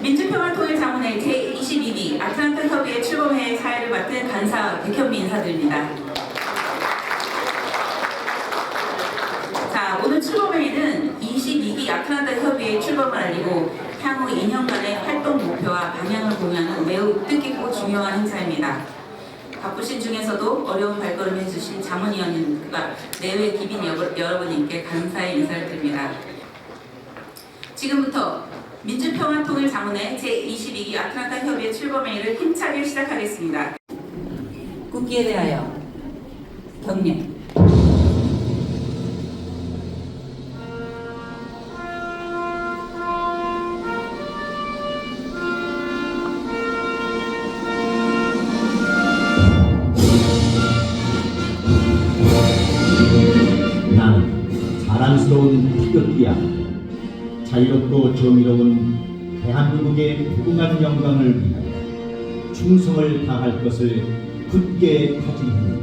민주평화통일자문회 제22기 아틀란타 협의회 출범회의 사회를 맡은 간사 백현미 인사드립니다. 자, 오늘 출범회의는 22기 아틀란타 협의회 출범을 알리고 향후 2년간의 활동 목표와 방향을 공유하는 매우 뜻깊고 중요한 행사입니다. 바쁘신 중에서도 어려운 발걸음 해주신 자문위원님과 내외 기빈 여러분님께 감사의 인사를 드립니다. 지금부터 민주평화통일자문회 제22기 아틀란타 협의회 출범회의를 힘차게 시작하겠습니다. 국기에 대하여 경례. 나는 자랑스러운 태극기야. 자유롭고 정의로운 대한민국의 무궁한 영광을 위하여 충성을 다할 것을 굳게 다짐합니다.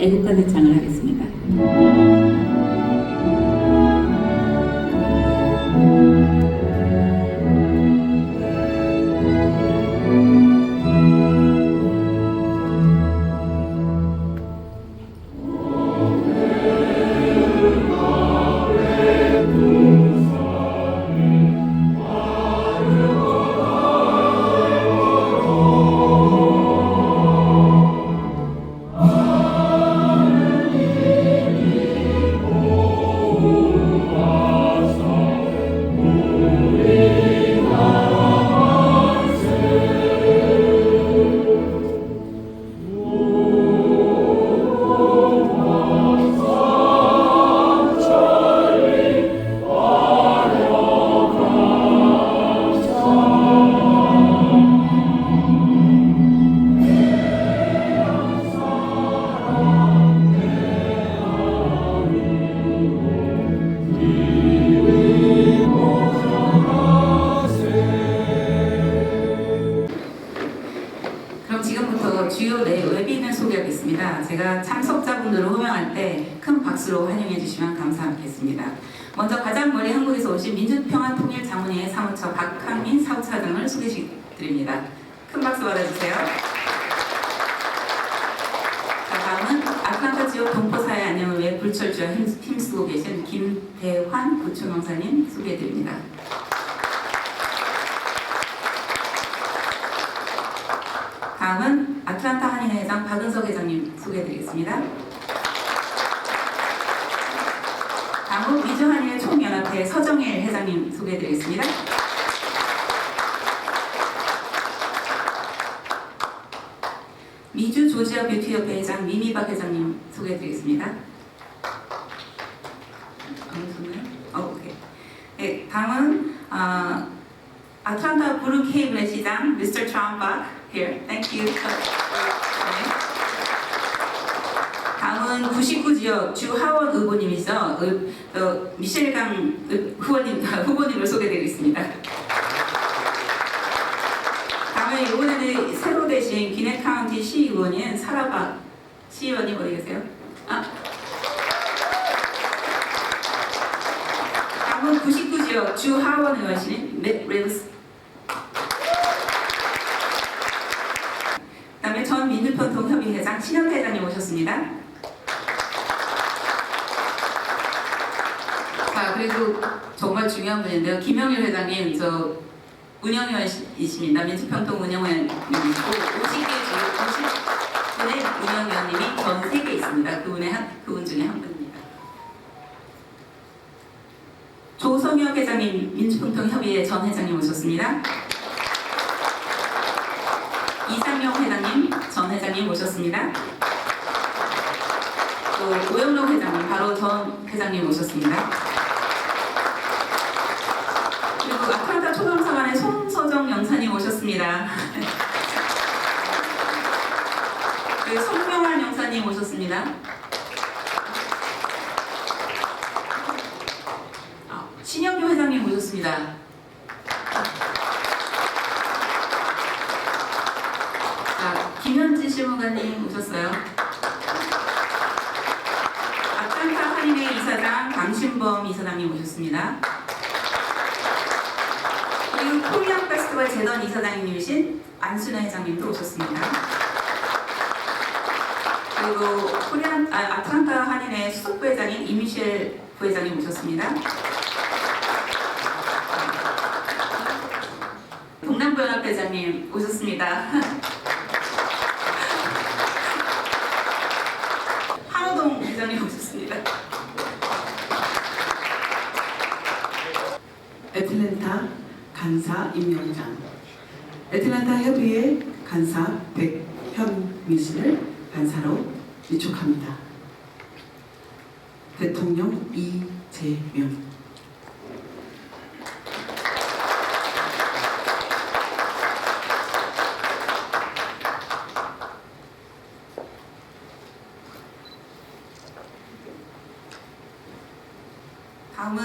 애국가 대창을 하겠습니다. 지금부터 주요 외빈을 소개하겠습니다. 제가 참석자분들을 호명할 때 큰 박수로 환영해 주시면 감사하겠습니다. 먼저 가장 멀리 한국에서 오신 민주평화통일자문회 사무처 박항민 사무차장을 소개드립니다. 큰 박수 받아주세요. 자, 다음은 아틀란타 지역 동포사회 안녕을 위해 불철주야 힘쓰고 계신 김대환 부총영사님 소개해드립니다. 다음은 아틀란타 한인회장 박은석 회장님 소개해드리겠습니다. 다음은 미주한인회 총연합회 서정일 회장님 소개해드리겠습니다. 미주 조지아 뷰티협회 회장 미미박 회장님 소개해드리겠습니다. 오케이. 네, 다음은 아틀란타 브루케이블의 시장 Mr. 트럼바 here. Thank you. 다음은 99 지역 주하원 후보님이죠. 미셸강 후보님을 소개드리겠습니다. 다음에 이번에는 새로 되신 기네 카운티 시의원이 시의원님 어디 계세요? 다음은 99지역 주하원 의원실 맷 레브스. 그다음에 전 민주평통협의회장 신현 회장님 오셨습니다. 자, 그리고 정말 중요한 분인데요. 김영일 회장님, 저 운영위원이십니다. 민주평통 운영위원님이고 50분의 운영위원님이 전 세계에 있습니다. 그분 중에 한 분입니다. 조성혁 회장님, 민주평통협의회 전 회장님 오셨습니다. 이상영 회장님, 전 회장님 오셨습니다. 또 오영록 회장님, 바로 전 회장님 오셨습니다. 그리고 아틀란타 초등사관의 손서정 영사님 오셨습니다. 그리고 손명환 영사님 오셨습니다. 신영규 회장님 오셨습니다. 김현지 실무관님 오셨어요. 아틀란타 한인회 이사장 강신범 이사장님 오셨습니다. 그리고 코리안 페스티벌 재단 이사장님이신 안순혜 회장님도 오셨습니다. 그리고 아틀란타 한인회 수석 부회장인 이미셸 부회장님 오셨습니다. 동남부연합회장님 오셨습니다. 한호동 회장님 오셨습니다. 애틀랜타 간사 임명장, 애틀랜타 협의회 간사 백현미 씨를 간사로 위촉합니다. 대통령 이재명. 다음은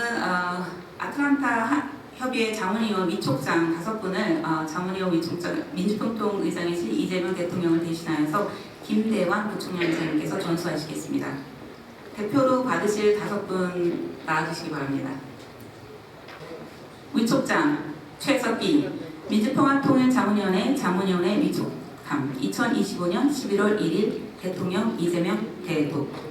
아틀란타 협의회 자문위원 위촉장 5분을 자문위원 위촉장 민주평통 의장이신 이재명 대통령을 대신하여서 김대환 부총장 의장님께서 전수하시겠습니다. 대표로 받으실 5분 나와주시기 바랍니다. 위촉장 최석기 민주평화통일자문위원회 자문위원회 위촉함 2025년 11월 1일 대통령 이재명 대독.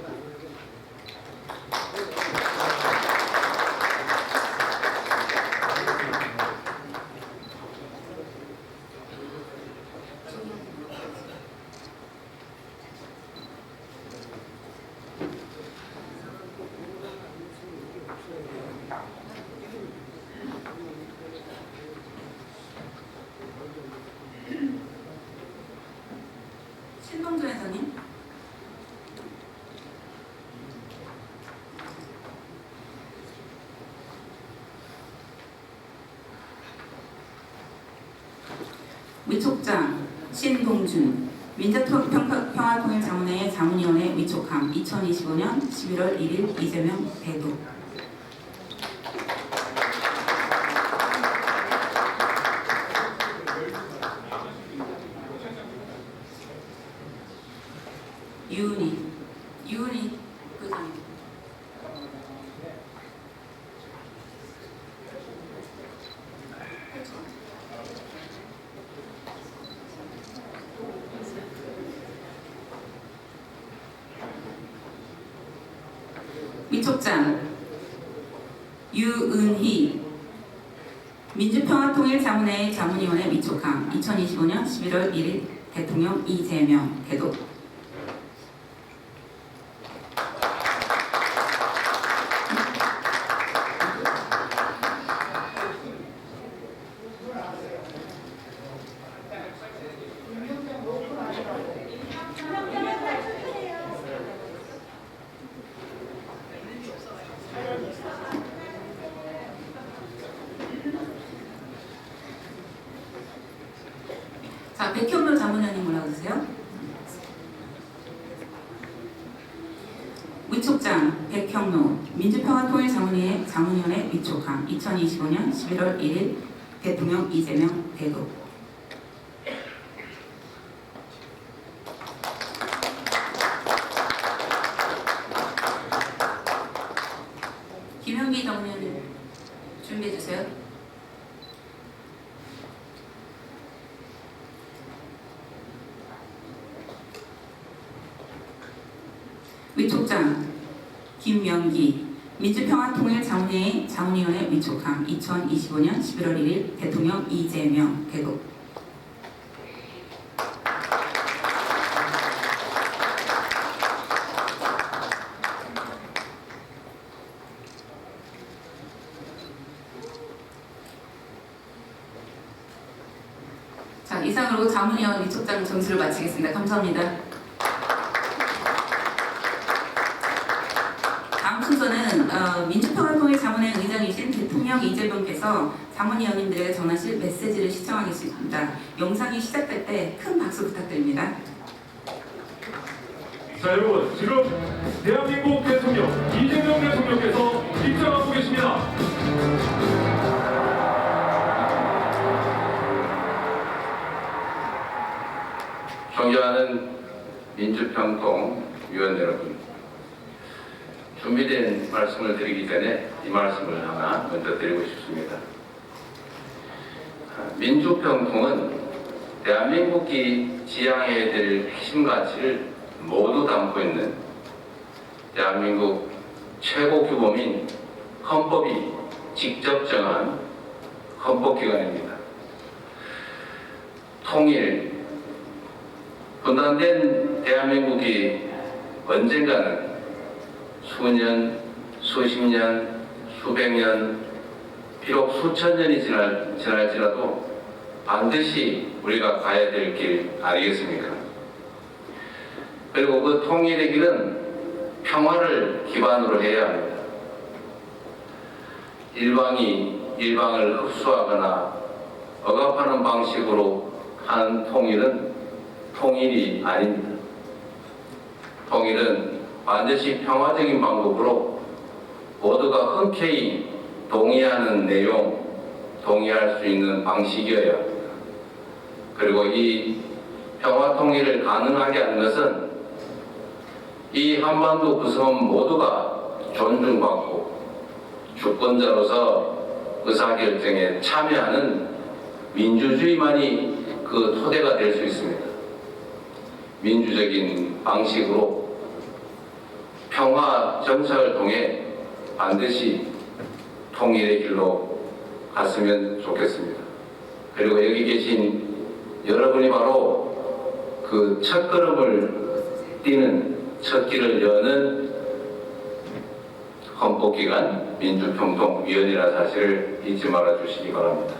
신동준 회장님. 위촉장 신동준 민주평화통일자문회의 자문위원회 위촉함 2025년 11월 1일 이재명 대독. 유은희 부장님. 위촉장 유은희 민주평화통일자문회의 자문위원회 위촉함 2025년 11월 1일 대통령 이재명 대독. 자, 백현묘 자문위원님 올라오세요. 위촉장 백현묘 민주평화통일자문회의 자문위원회 위촉함 2025년 11월 1일 대통령 이재명 대독. 위촉장 김명기 민주평화통일자문회의 자문위원회 위촉함 2025년 11월 1일 대통령 이재명 개국. 자, 이상으로 자문위원 위촉장 점수를 마치겠습니다. 감사합니다. 다음 순서는 민주평화통일자문회 의장이신 대통령 이재명께서 자문위원님들에게 전하실 메시지를 시청하겠습니다. 영상이 시작될 때 큰 박수 부탁드립니다. 자, 여러분, 지금 대한민국 대통령 이재명 대통령께서 입장하고 계십니다. 존경하는 민주평통위원 여러분, 준비된 말씀을 드리기 전에 이 말씀을 하나 먼저 드리고 싶습니다. 민주평통은 대한민국이 지향해야 될 핵심 가치를 모두 담고 있는 대한민국 최고 규범인 헌법이 직접 정한 헌법기관입니다. 통일, 분단된 대한민국이 언젠가는 수년, 수십 년, 수백 년, 비록 수천 년이 지날지라도 반드시 우리가 가야 될 길 아니겠습니까? 그리고 그 통일의 길은 평화를 기반으로 해야 합니다. 일방이 일방을 흡수하거나 억압하는 방식으로 하는 통일은 통일이 아닙니다. 통일은 반드시 평화적인 방법으로 모두가 흔쾌히 동의하는 내용, 동의할 수 있는 방식이어야 합니다. 그리고 이 평화 통일을 가능하게 하는 것은 이 한반도 구성 모두가 존중받고 주권자로서 의사결정에 참여하는 민주주의만이 그 토대가 될 수 있습니다. 민주적인 방식으로 평화 정착을 통해 반드시 통일의 길로 갔으면 좋겠습니다. 그리고 여기 계신 여러분이 바로 그 첫걸음을 띄는 첫 길을 여는 헌법기관 민주평통위원회라는 사실을 잊지 말아 주시기 바랍니다.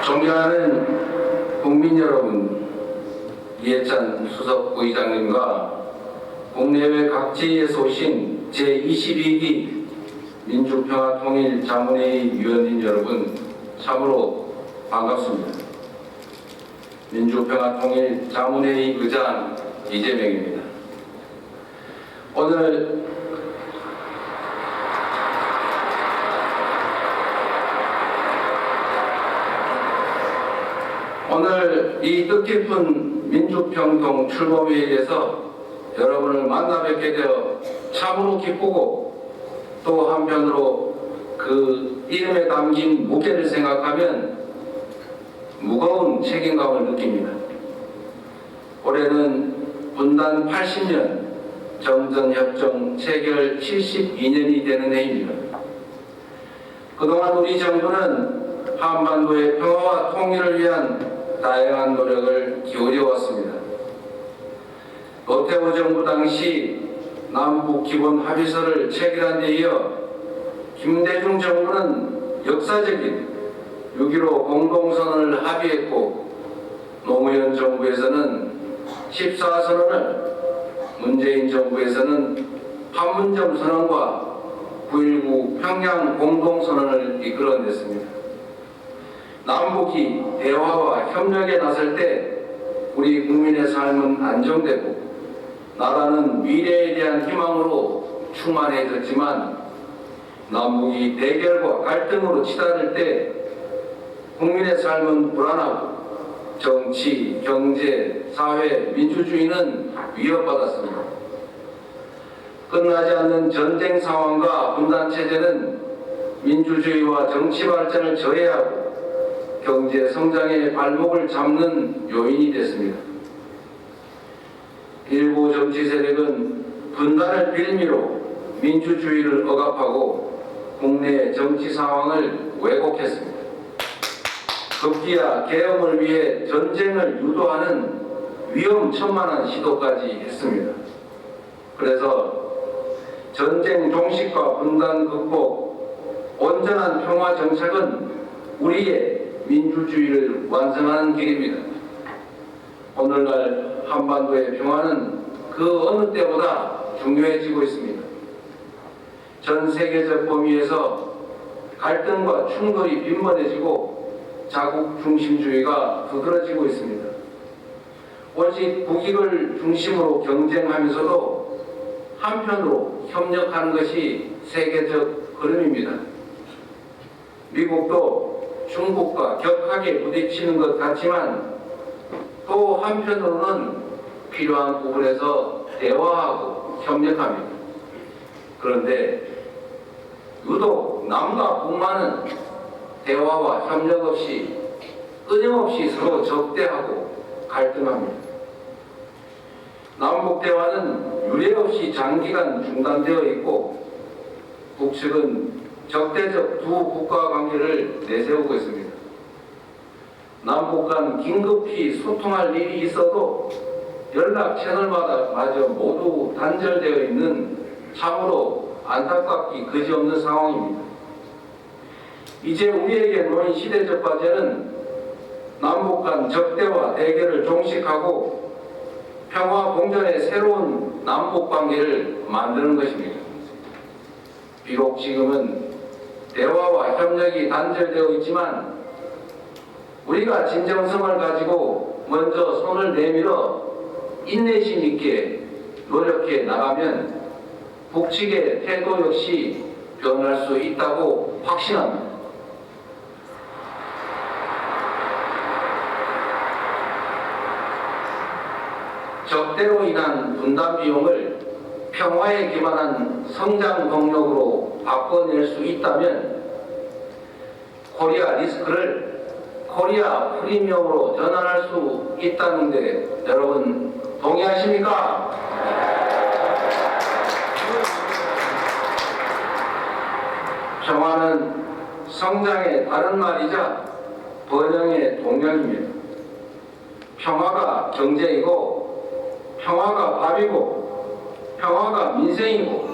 존경하는 국민 여러분, 이해찬 수석 부의장님과 국내외 각지에서 오신 제22기 민주평화통일자문회의 위원님 여러분, 참으로 반갑습니다. 민주평화통일자문회의 의장 이재명입니다. 오늘 이 뜻깊은 민주평통 출범회의에서 여러분을 만나 뵙게 되어 참으로 기쁘고 또 한편으로 그 이름에 담긴 무게를 생각하면 무거운 책임감을 느낍니다. 올해는 분단 80년, 정전협정 체결 72년이 되는 해입니다. 그동안 우리 정부는 한반도의 평화와 통일을 위한 다양한 노력을 기울여왔습니다. 노태우 정부 당시 남북 기본 합의서를 체결한 데 이어 김대중 정부는 역사적인 6.15 공동선언을 합의했고, 노무현 정부에서는 14선언을, 문재인 정부에서는 판문점 선언과 9.19 평양 공동선언을 이끌어냈습니다. 남북이 대화와 협력에 나설 때 우리 국민의 삶은 안정되고 나라는 미래에 대한 희망으로 충만해졌지만, 남북이 대결과 갈등으로 치달을 때 국민의 삶은 불안하고 정치, 경제, 사회, 민주주의는 위협받았습니다. 끝나지 않는 전쟁 상황과 분단 체제는 민주주의와 정치 발전을 저해하고 경제 성장의 발목을 잡는 요인이 됐습니다. 일부 정치 세력은 분단을 빌미로 민주주의를 억압하고 국내 정치 상황을 왜곡했습니다. 급기야 계엄을 위해 전쟁을 유도하는 위험천만한 시도까지 했습니다. 그래서 전쟁 종식과 분단 극복, 온전한 평화 정착은 우리의 민주주의를 완성하는 길입니다. 오늘날 한반도의 평화는 그 어느 때보다 중요해지고 있습니다. 전 세계적 범위에서 갈등과 충돌이 빈번해지고 자국 중심주의가 두드러지고 있습니다. 오직 국익을 중심으로 경쟁하면서도 한편으로 협력하는 것이 세계적 흐름입니다. 미국도 중국과 격하게 부딪히는 것 같지만 또 한편으로는 필요한 부분에서 대화하고 협력합니다. 그런데 유독 남과 북만은 대화와 협력 없이 끊임없이 서로 적대하고 갈등합니다. 남북 대화는 유례 없이 장기간 중단되어 있고 북측은 적대적 두 국가 관계를 내세우고 있습니다. 남북 간 긴급히 소통할 일이 있어도 연락 채널마다 마저 모두 단절되어 있는 참으로 안타깝기 그지없는 상황입니다. 이제 우리에게 놓인 시대적 과제는 남북 간 적대와 대결을 종식하고 평화 공존의 새로운 남북 관계를 만드는 것입니다. 비록 지금은 대화와 협력이 단절되어 있지만 우리가 진정성을 가지고 먼저 손을 내밀어 인내심 있게 노력해 나가면 북측의 태도 역시 변할 수 있다고 확신합니다. 적대로 인한 분담 비용을 평화에 기반한 성장 동력으로 바꿔낼 수 있다면 코리아 리스크를 코리아 프리미엄으로 전환할 수 있다는데 여러분 동의하십니까? 평화는 성장의 다른 말이자 번영의 동력입니다. 평화가 경제이고 평화가 밥이고 평화가 민생이고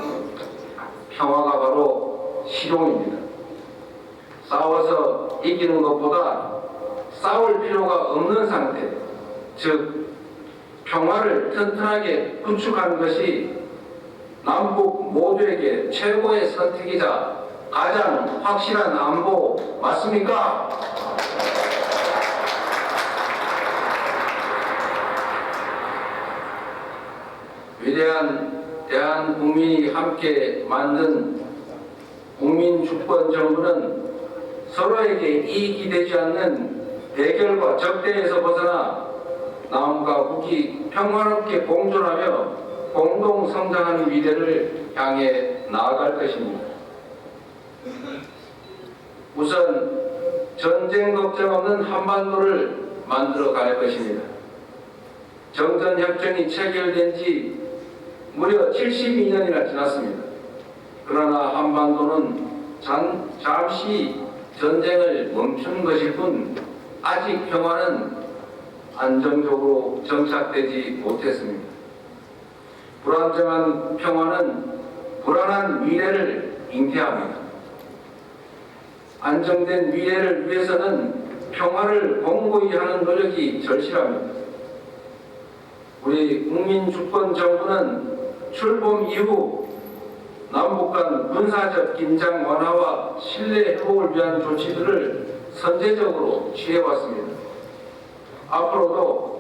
평화가 바로 실용입니다. 싸워서 이기는 것보다 싸울 필요가 없는 상태, 즉 평화를 튼튼하게 구축하는 것이 남북 모두에게 최고의 선택이자 가장 확실한 안보 맞습니까? 위대한 대한국민이 함께 만든 국민주권정부는 서로에게 이익이 되지 않는 대결과 적대에서 벗어나 남과 북이 평화롭게 공존하며 공동 성장하는 미래를 향해 나아갈 것입니다. 우선 전쟁 걱정 없는 한반도를 만들어 갈 것입니다. 정전협정이 체결된 지 무려 72년이나 지났습니다. 그러나 한반도는 잠시 전쟁을 멈추는 것일 뿐 아직 평화는 안정적으로 정착되지 못했습니다. 불안정한 평화는 불안한 미래를 잉태합니다. 안정된 미래를 위해서는 평화를 공고히 하는 노력이 절실합니다. 우리 국민주권정부는 출범 이후 남북 간 군사적 긴장 완화와 신뢰 회복을 위한 조치들을 선제적으로 취해왔습니다. 앞으로도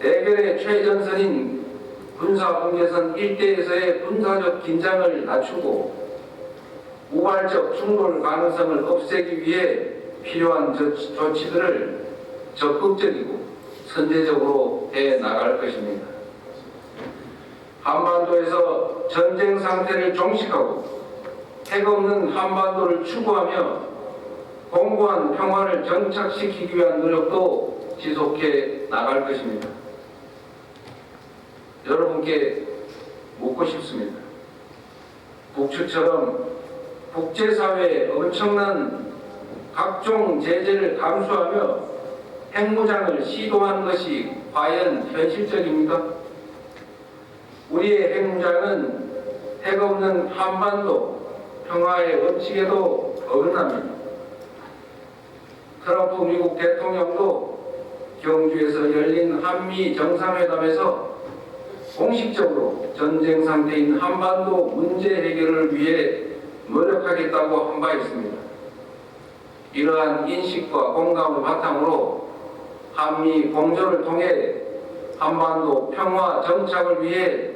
대결의 최전선인 군사분계선 일대에서의 군사적 긴장을 낮추고 우발적 충돌 가능성을 없애기 위해 필요한 조치들을 적극적이고 선제적으로 해 나갈 것입니다. 한반도에서 전쟁 상태를 종식하고 핵 없는 한반도를 추구하며 공고한 평화를 정착시키기 위한 노력도 지속해 나갈 것입니다. 여러분께 묻고 싶습니다. 북측처럼 국제사회의 엄청난 각종 제재를 감수하며 핵무장을 시도한 것이 과연 현실적입니까? 우리의 핵무장은 핵 없는 한반도 평화의 원칙에도 어긋납니다. 트럼프 미국 대통령도 경주에서 열린 한미 정상회담에서 공식적으로 전쟁 상태인 한반도 문제 해결을 위해 노력하겠다고 한 바 있습니다. 이러한 인식과 공감을 바탕으로 한미 공조를 통해 한반도 평화 정착을 위해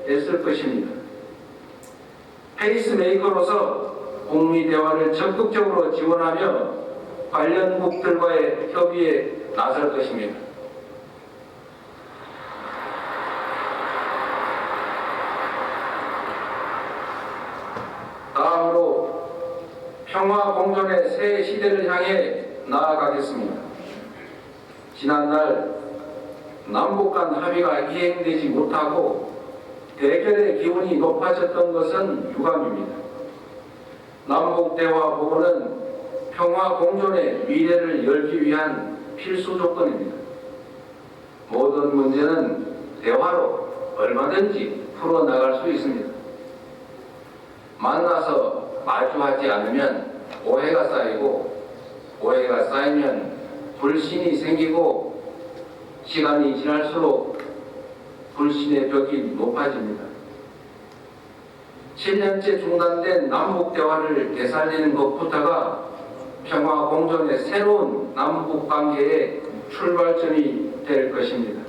애쓸 것입니다. 페이스메이커로서 북미 대화를 적극적으로 지원하며 관련국들과의 협의에 나설 것입니다. 다음으로 평화 공존의 새 시대를 향해 나아가겠습니다. 지난날 남북 간 합의가 이행되지 못하고 대결의 기운이 높아졌던 것은 유감입니다. 남북 대화 보고는 평화 공존의 미래를 열기 위한 필수 조건입니다. 모든 문제는 대화로 얼마든지 풀어나갈 수 있습니다. 만나서 마주하지 않으면 오해가 쌓이고, 오해가 쌓이면 불신이 생기고, 시간이 지날수록 불신의 벽이 높아집니다. 7년째 중단된 남북 대화를 되살리는 것부터가 평화 공존의 새로운 남북 관계의 출발점이 될 것입니다.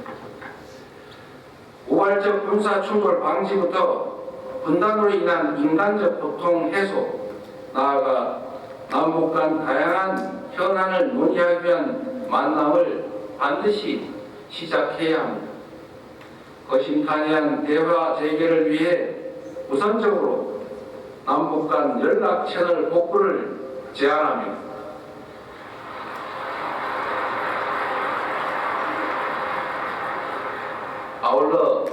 우발적 군사 충돌 방지부터 분단으로 인한 인간적 고통 해소, 나아가 남북 간 다양한 현안을 논의하기 위한 만남을 반드시 시작해야 합니다. 거심탄회한 대화 재개를 위해 우선적으로 남북 간 연락 채널 복구를 제안합니다. 아울러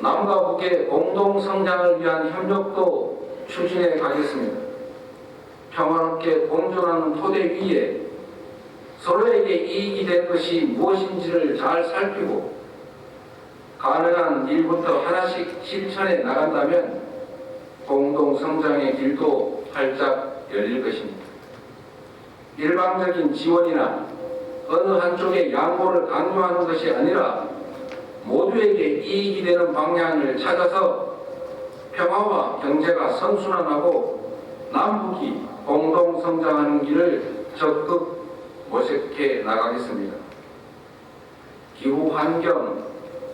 남과 북의 공동 성장을 위한 협력도 추진해 가겠습니다. 평화롭게 공존하는 토대 위에 서로에게 이익이 될 것이 무엇인지를 잘 살피고 가능한 일부터 하나씩 실천해 나간다면 공동 성장의 길도 활짝 열릴 것입니다. 일방적인 지원이나 어느 한쪽의 양보를 강요하는 것이 아니라 모두에게 이익이 되는 방향을 찾아서 평화와 경제가 선순환하고 남북이 공동 성장하는 길을 적극 모색해 나가겠습니다. 기후 환경,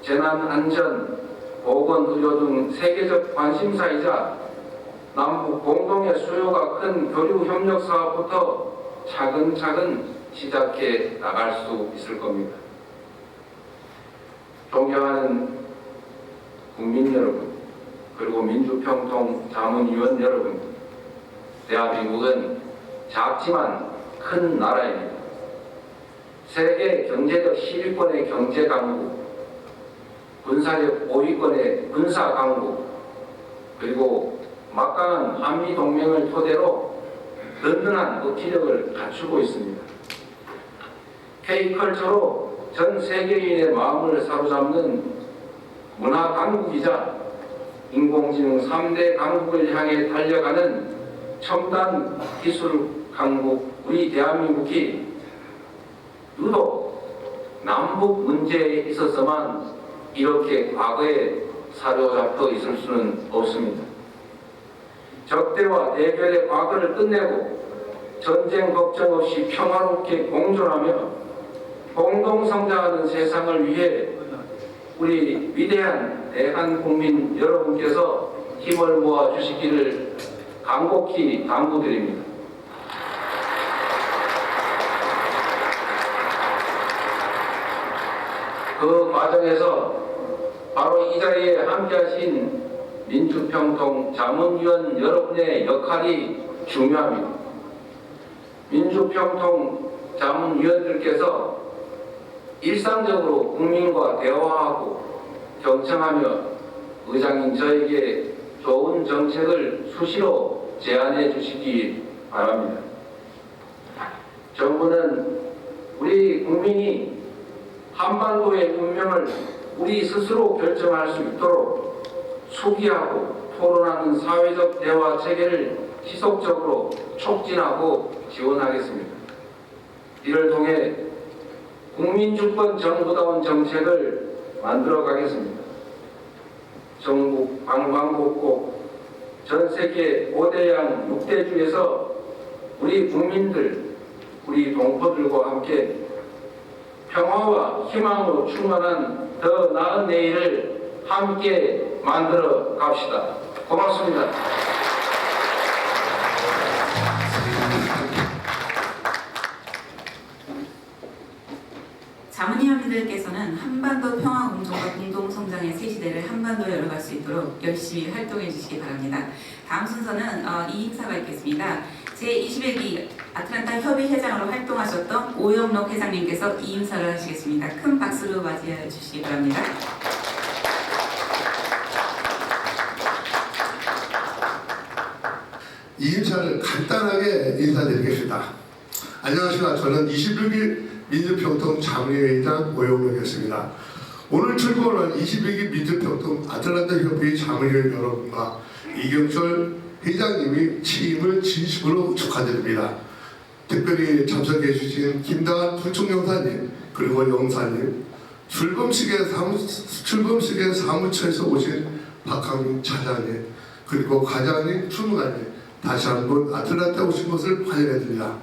재난 안전, 보건 의료 등 세계적 관심사이자 남북 공동의 수요가 큰 교류 협력 사업부터 차근차근 시작해 나갈 수 있을 겁니다. 존경하는 국민 여러분, 그리고 민주평통 자문위원 여러분, 대한민국은 작지만 큰 나라입니다. 세계 경제적 10위권의 경제 강국, 군사력 5위권의 군사 강국, 그리고 막강한 한미 동맹을 토대로 든든한 억지력을 갖추고 있습니다. K컬처로 전 세계인의 마음을 사로잡는 문화 강국이자 인공지능 3대 강국을 향해 달려가는 첨단 기술 강국 우리 대한민국이 유독 남북 문제에 있어서만 이렇게 과거에 사로잡혀 있을 수는 없습니다. 적대와 대결의 과거를 끝내고 전쟁 걱정 없이 평화롭게 공존하며 공동성장하는 세상을 위해 우리 위대한 대한국민 여러분께서 힘을 모아 주시기를 간곡히 당부드립니다. 그 과정에서 바로 이 자리에 함께하신 민주평통 자문위원 여러분의 역할이 중요합니다. 민주평통자문위원들께서 일상적으로 국민과 대화하고 경청하며 의장인 저에게 좋은 정책을 수시로 제안해 주시기 바랍니다. 정부는 우리 국민이 한반도의 운명을 우리 스스로 결정할 수 있도록 수기하고 토론하는 사회적 대화 체계를 지속적으로 촉진하고 지원하겠습니다. 이를 통해 국민주권 정부다운 정책을 만들어 가겠습니다. 전국 방방곡곡 전 세계 5대양 6대주에서 우리 국민들, 우리 동포들과 함께 평화와 희망으로 충만한 더 나은 내일을 함께 만들어 갑시다. 고맙습니다. 자문위원님들께서는 한반도 평화 공존과 공동 성장의 새 시대를 한반도에 열어갈 수 있도록 열심히 활동해 주시기 바랍니다. 다음 순서는 이 행사가 있겠습니다. 제21기 아틀란타 협의회장으로 활동하셨던 오영록 회장님께서 이 인사를 하시겠습니다. 큰 박수로 맞이해 주시기 바랍니다. 이 인사를 간단하게 인사드리겠습니다. 안녕하십니까. 저는 21기 민주평통 자문위원장 오영록이었습니다. 오늘 출범한 21기 민주평통 아틀란타 협의 자문위원 여러분과 이경철 회장님이 취임을 진심으로 축하드립니다. 특별히 참석해 주신 김다한 부총영사님 그리고 영사님, 출범식에 사무처에서 오신 박항민 차장님 그리고 과장님, 주무관님 다시 한번 아틀란타 오신 것을 환영해드립니다.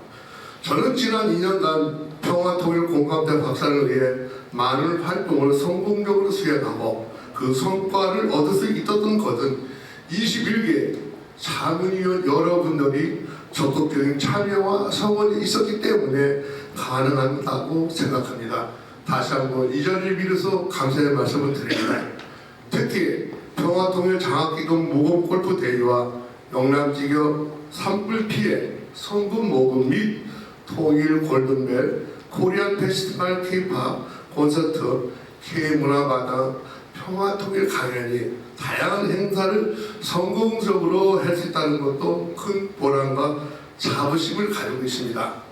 저는 지난 2년간 평화통일공감대 확산을 위해 많은 활동을 성공적으로 수행하고 그 성과를 얻을 수 있었던 것은 21개 자문위원 여러분들이 적극적인 참여와 성원이 있었기 때문에 가능하다고 생각합니다. 다시 한번 이 자리를 빌어서 감사의 말씀을 드립니다. 특히 평화통일 장학기금 모금 골프 대회와 영남지역 산불 피해 성금 모금 및 통일 골든벨, 코리안 페스티벌 K-팝 콘서트, K-문화마당, 평화통일 강연이 다양한 행사를 성공적으로 할 수 있다는 것도 큰 보람과 자부심을 가지고 있습니다.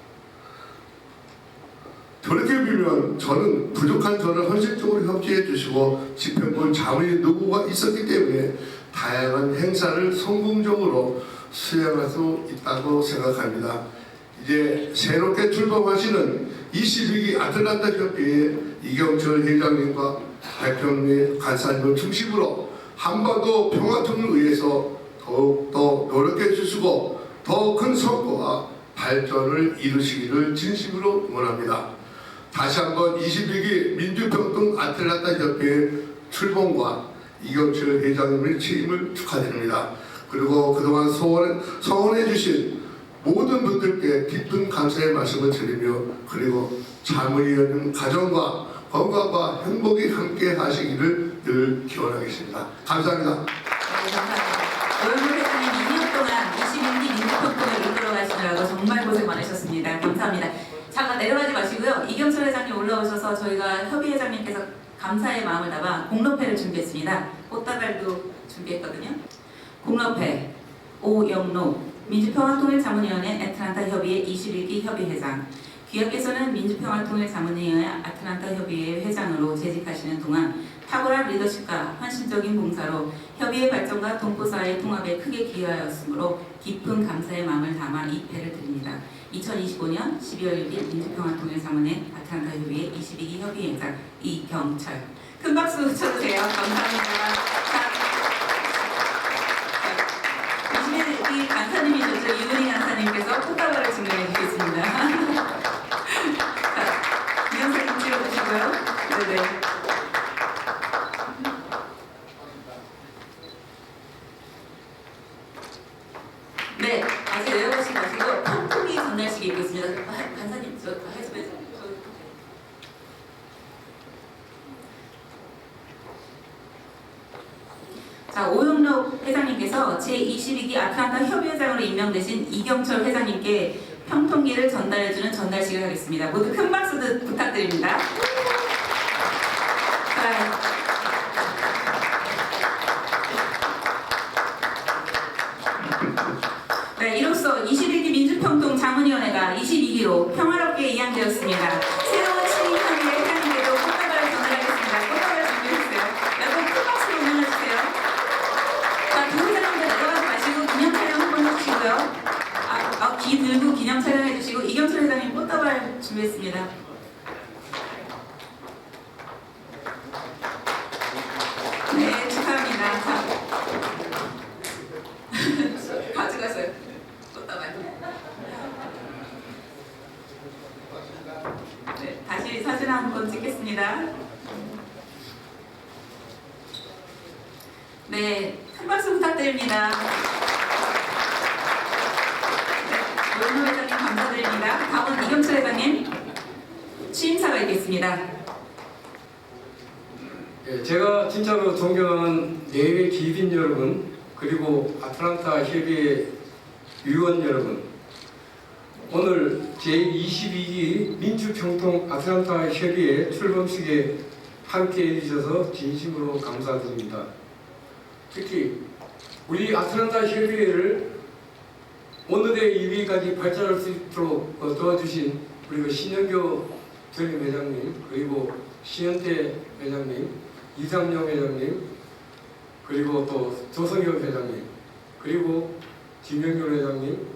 돌이켜보면 저는 부족한 저를 헌신적으로 협조해 주시고 집행본 자문위 누구가 있었기 때문에 다양한 행사를 성공적으로 수행할 수 있다고 생각합니다. 이제 새롭게 출범하시는 22기 아틀란타 협의회 이경철 회장님과 대표님, 간사님을 중심으로 한반도 평화통일을 위해서 더욱더 노력해 주시고 더 큰 성과와 발전을 이루시기를 진심으로 응원합니다. 다시 한번 22기 민주평통 아틀란타 협의회 출범과 이경철 회장님의 취임을 축하드립니다. 그리고 그동안 성원해 주신 모든 분들께 깊은 감사의 말씀을 드리며 그리고 자문위원님 가정과 건강과 행복이 함께 하시기를 늘 기원하겠습니다. 감사합니다. 네, 감사합니다. 오영록 회장님 2년 동안 21기 민주평통을 이끌어 가시느라고 정말 고생 많으셨습니다. 감사합니다. 잠깐 내려가지 마시고요. 이경철 회장님 올라오셔서 저희가 협의회장님께서 감사의 마음을 담아 공로패를 준비했습니다. 꽃다발도 준비했거든요. 공로패 오영록 민주평화통일자문위원회 아틀란타 협의회 21기 협의회장, 귀하께서는 민주평화통일자문위원회 아틀란타 협의회 회장으로 재직하시는 동안 탁월한 리더십과 헌신적인 봉사로 협의회 발전과 동포사회 통합에 크게 기여하였으므로 깊은 감사의 마음을 담아 이 패를 드립니다. 2025년 12월 1일 민주평화통일자문회 아틀란타 협의회 22기 협의회장 이경철. 큰 박수 쳐주세요. 감사합니다. 이 간사님이셨죠? 이은희 간사님께서 꽃다발을 증정해 주겠습니다. 자, 이영 사진 찍어주시고요. 네네. 네, 다시 내려가시고 마시고 톡톡이 전달식이 있겠습니다. 간사님, 저 해주세요. 자, 오영록 회장님께서 이어서 제22기 아틀란타 협의회장으로 임명되신 이경철 회장님께 평통기를 전달해주는 전달식을 하겠습니다. 모두 큰 박수 부탁드립니다. 네, 이로써 21기 민주평통 자문위원회가 22기로 평화롭게 이양되었습니다. 새로운 시민협의회 회장님께도 꽃다발을 전달하겠습니다. 꽃다발 준비해주세요. 여러분 큰 박수로 응원해주세요. 자, 두 회장님들 내려가지 마시고 기념 촬영 한번 해주시고요. 귀 들고 기념 촬영해주시고 이경철 회장님 꽃다발 준비했습니다. 네, 축하합니다. 자. 가져가세요. 꽃다발. 네, 다시 사진 한 번 찍겠습니다. 네, 큰 박수 부탁드립니다. 네, 노인호 회장님 감사드립니다. 다음은 이경철 회장님 취임사가 있겠습니다. 예, 제가 진짜로 존경하는 내외 기빈 여러분, 그리고 아틀란타 협의회 위원 여러분, 오늘 제22기 민주평통 아틀란타 협의회 출범식에 함께해 주셔서 진심으로 감사드립니다. 특히 우리 아틀란타 협의회를 오늘의 2위까지 발전할 수 있도록 도와주신 우리 신영교 전임 회장님, 그리고 신현태 회장님, 이상영 회장님, 그리고 또 조성혁 회장님, 그리고 김영률 회장님,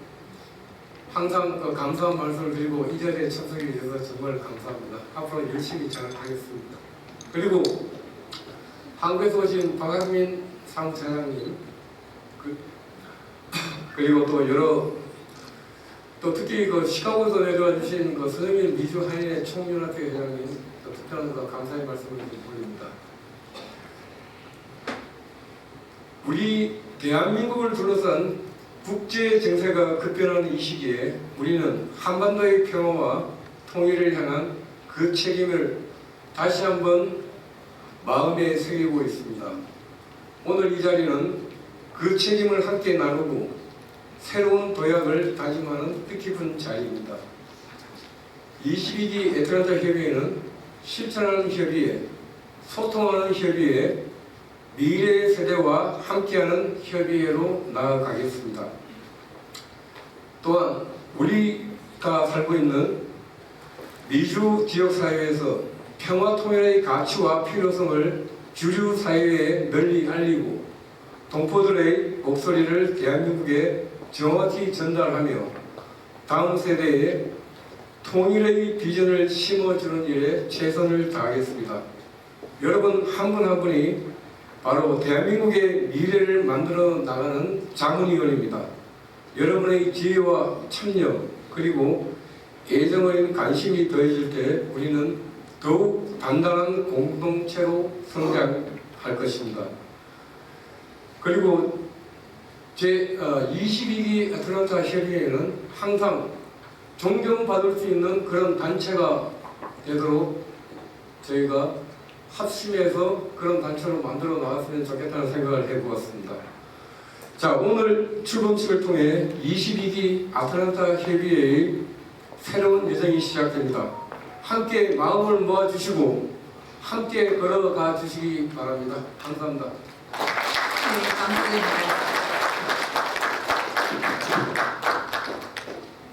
항상 감사한 말씀을 드리고 이 자리에 참석해 주셔서 정말 감사합니다. 앞으로 열심히 잘 하겠습니다. 그리고 한국에서 오신 박학민 사무차장님, 그리고 또 또 특히 시카고에서 내려와 주신 서정민 미주 한인회 총연합회 회장님, 특별한 감사의 말씀을 드립니다. 우리 대한민국을 둘러싼 국제 정세가 급변하는 이 시기에 우리는 한반도의 평화와 통일을 향한 그 책임을 다시 한번 마음에 새기고 있습니다. 오늘 이 자리는 그 책임을 함께 나누고 새로운 도약을 다짐하는 뜻깊은 자리입니다. 22기 애틀란타 협의회는 실천하는 협의회, 소통하는 협의회, 미래 세대와 함께하는 협의회로 나아가겠습니다. 또한 우리가 살고 있는 미주 지역사회에서 평화 통일의 가치와 필요성을 주류 사회에 널리 알리고 동포들의 목소리를 대한민국에 정확히 전달하며 다음 세대에 통일의 비전을 심어주는 일에 최선을 다하겠습니다. 여러분 한 분 한 분이 바로 대한민국의 미래를 만들어 나가는 자문위원입니다. 여러분의 지혜와 참여 그리고 애정의 관심이 더해질 때 우리는 더욱 단단한 공동체로 성장할 것입니다. 그리고 제22기 애틀란타 협의회는 항상 존경받을 수 있는 그런 단체가 되도록 저희가 합심해서 그런 단체로 만들어 나갔으면 좋겠다는 생각을 해보았습니다. 자, 오늘 출범식을 통해 22기 아틀란타 협의회의 새로운 여정이 시작됩니다. 함께 마음을 모아주시고 함께 걸어가 주시기 바랍니다. 감사합니다. 네, 감사드립니다.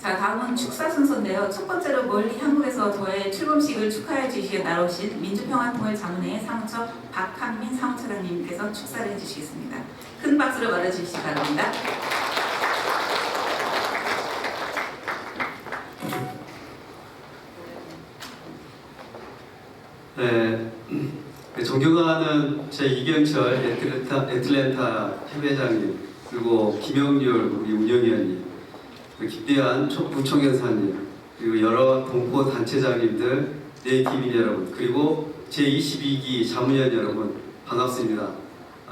자, 다음은 축사 순서인데요. 첫 번째로 멀리 한국에서 저의 출범식을 축하해 주시기에 나오신 민주평화통일 자문회 사무처 박한민 사무처장님께서 축사를 해주시겠습니다. 큰 박수로 맞아주시기 바랍니다. 네, 존경하는 제2경철 애틀랜타 협의회장님, 그리고 김영률 우리 운영위원님, 김대한 부총연사님, 그리고 여러 동포 단체장님들, 네이티민 여러분, 그리고 제22기 자문위원 여러분, 반갑습니다.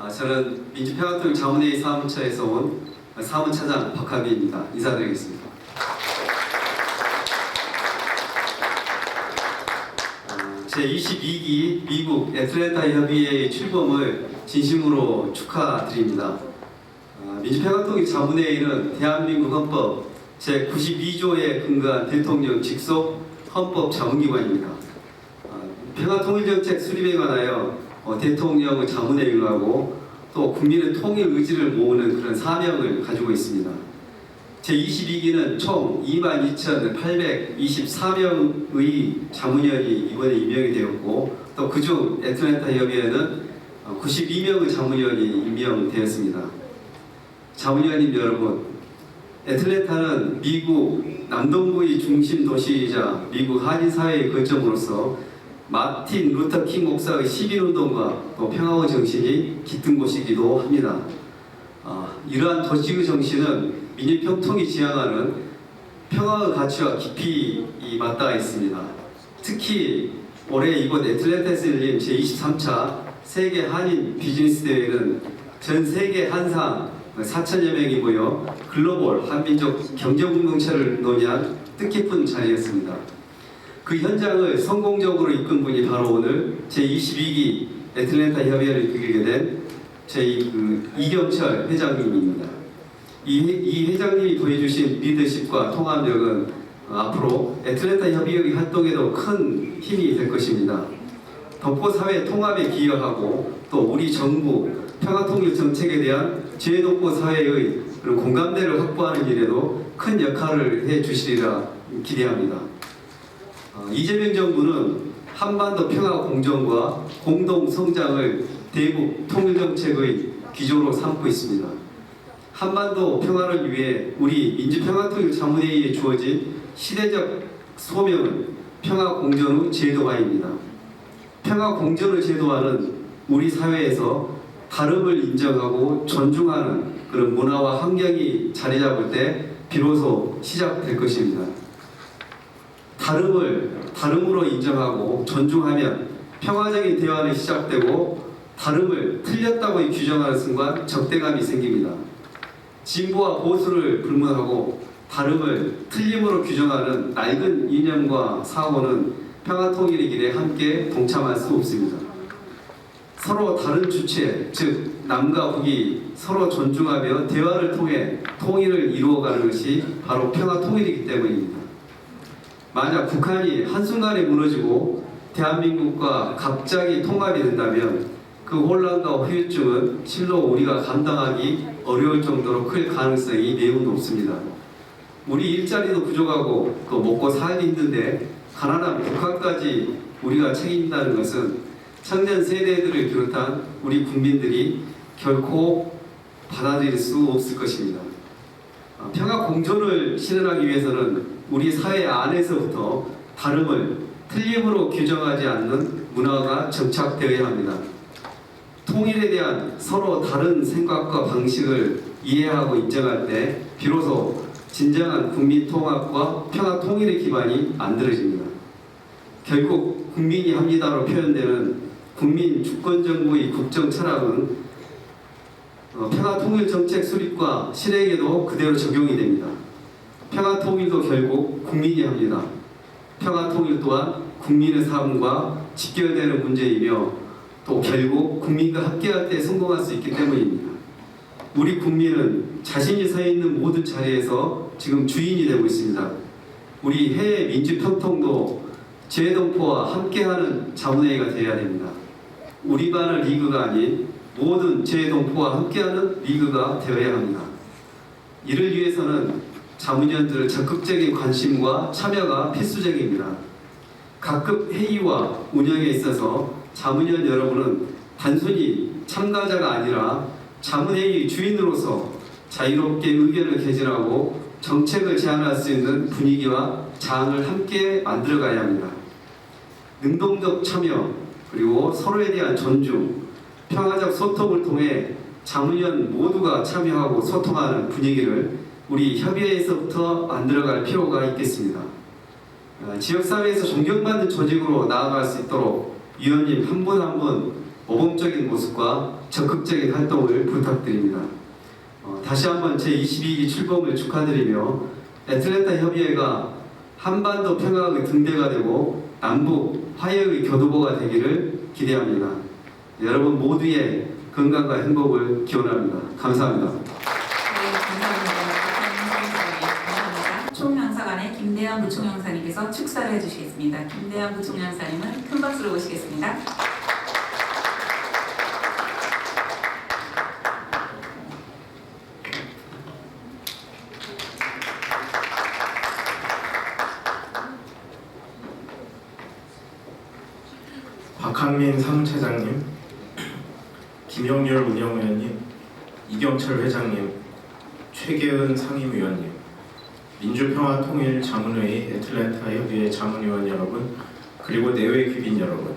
저는 민주평화통일 자문회의 사무처에서 온 사무차장 박하빈입니다. 인사드리겠습니다. 제22기 미국 애틀랜타 협의회의 출범을 진심으로 축하드립니다. 민주평화통일 자문회의는 대한민국 헌법 제92조에 근거한 대통령 직속 헌법 자문기관입니다. 평화통일정책 수립에 관하여 대통령의 자문회의를 하고 또 국민의 통일 의지를 모으는 그런 사명을 가지고 있습니다. 제22기는 총 22,824명의 자문위원이 이번에 임명이 되었고 또 그중 애틀랜타 협의회는 92명의 자문위원이 임명되었습니다. 자문위원님 여러분, 애틀랜타는 미국 남동부의 중심 도시이자 미국 한인 사회의 거점으로서 마틴 루터 킹 목사의 11운동과 또 평화의 정신이 깃든 곳이기도 합니다. 이러한 도시의 정신은 민주평통이 지향하는 평화의 가치와 깊이 맞닿아 있습니다. 특히 올해 이곳 애틀랜타에서 열린 제23차 세계 한인 비즈니스 대회는 전 세계 한상 4천여 명이 모여 글로벌 한민족 경제공동체를 논의한 뜻깊은 자리였습니다. 그 현장을 성공적으로 이끈 분이 바로 오늘 제22기 애틀랜타 협의회를 이끌게 된 이경철 회장님입니다. 이 회장님이 보여주신 리더십과 통합력은 앞으로 애틀랜타 협의회 활동에도 큰 힘이 될 것입니다. 동포사회 통합에 기여하고 또 우리 정부 평화통일 정책에 대한 재동포 사회의 공감대를 확보하는 일에도 큰 역할을 해주시리라 기대합니다. 이재명 정부는 한반도 평화 공정과 공동 성장을 대북 통일 정책의 기조로 삼고 있습니다. 한반도 평화를 위해 우리 민주평화통일 자문회의에 주어진 시대적 소명은 평화공존의 제도화입니다. 평화공존의 제도화는 우리 사회에서 다름을 인정하고 존중하는 그런 문화와 환경이 자리 잡을 때 비로소 시작될 것입니다. 다름을 다름으로 인정하고 존중하면 평화적인 대화는 시작되고 다름을 틀렸다고 규정하는 순간 적대감이 생깁니다. 진보와 보수를 불문하고 다름을 틀림으로 규정하는 낡은 이념과 사고는 평화통일의 길에 함께 동참할 수 없습니다. 서로 다른 주체, 즉 남과 북이 서로 존중하며 대화를 통해 통일을 이루어가는 것이 바로 평화통일이기 때문입니다. 만약 북한이 한순간에 무너지고 대한민국과 갑자기 통합이 된다면 그 혼란과 후유증은 실로 우리가 감당하기 어려울 정도로 클 가능성이 매우 높습니다. 우리 일자리도 부족하고 또 먹고 살기 힘든데 가난한 북한까지 우리가 책임진다는 것은 청년 세대들을 비롯한 우리 국민들이 결코 받아들일 수 없을 것입니다. 평화 공존을 실현하기 위해서는 우리 사회 안에서부터 다름을 틀림으로 규정하지 않는 문화가 정착되어야 합니다. 통일에 대한 서로 다른 생각과 방식을 이해하고 인정할 때 비로소 진정한 국민 통합과 평화 통일의 기반이 만들어집니다. 결국 국민이 합니다로 표현되는 국민 주권정부의 국정 철학은 평화 통일 정책 수립과 실행에도 그대로 적용이 됩니다. 평화 통일도 결국 국민이 합니다. 평화 통일 또한 국민의 삶과 직결되는 문제이며 또 결국 국민과 함께할 때 성공할 수 있기 때문입니다. 우리 국민은 자신이 서 있는 모든 자리에서 지금 주인이 되고 있습니다. 우리 해외 민주평통도 재동포와 함께하는 자문회의가 되어야 됩니다. 우리 반의 리그가 아닌 모든 재동포와 함께하는 리그가 되어야 합니다. 이를 위해서는 자문위원들의 적극적인 관심과 참여가 필수적입니다. 각급 회의와 운영에 있어서 자문위원 여러분은 단순히 참가자가 아니라 자문회의 주인으로서 자유롭게 의견을 개진하고 정책을 제안할 수 있는 분위기와 장을 함께 만들어가야 합니다. 능동적 참여 그리고 서로에 대한 존중, 평화적 소통을 통해 자문위원 모두가 참여하고 소통하는 분위기를 우리 협의회에서부터 만들어갈 필요가 있겠습니다. 지역사회에서 존경받는 조직으로 나아갈 수 있도록 위원님 한 분 한 분 모범적인 모습과 적극적인 활동을 부탁드립니다. 다시 한번 제22기 출범을 축하드리며 애틀랜타 협의회가 한반도 평화의 등대가 되고 남북 화해의 교두보가 되기를 기대합니다. 여러분 모두의 건강과 행복을 기원합니다. 감사합니다. 김대한 부총영사님께서 축사를 해주시겠습니다. 김대한 부총영사님은 큰 박수로 모시겠습니다. 박한민 사무차장님, 김영렬 운영위원님, 이경철 회장님, 최계은 상임위원님, 민주평화통일자문회의 애틀랜타 협의회 자문위원 여러분, 그리고 내외 귀빈 여러분,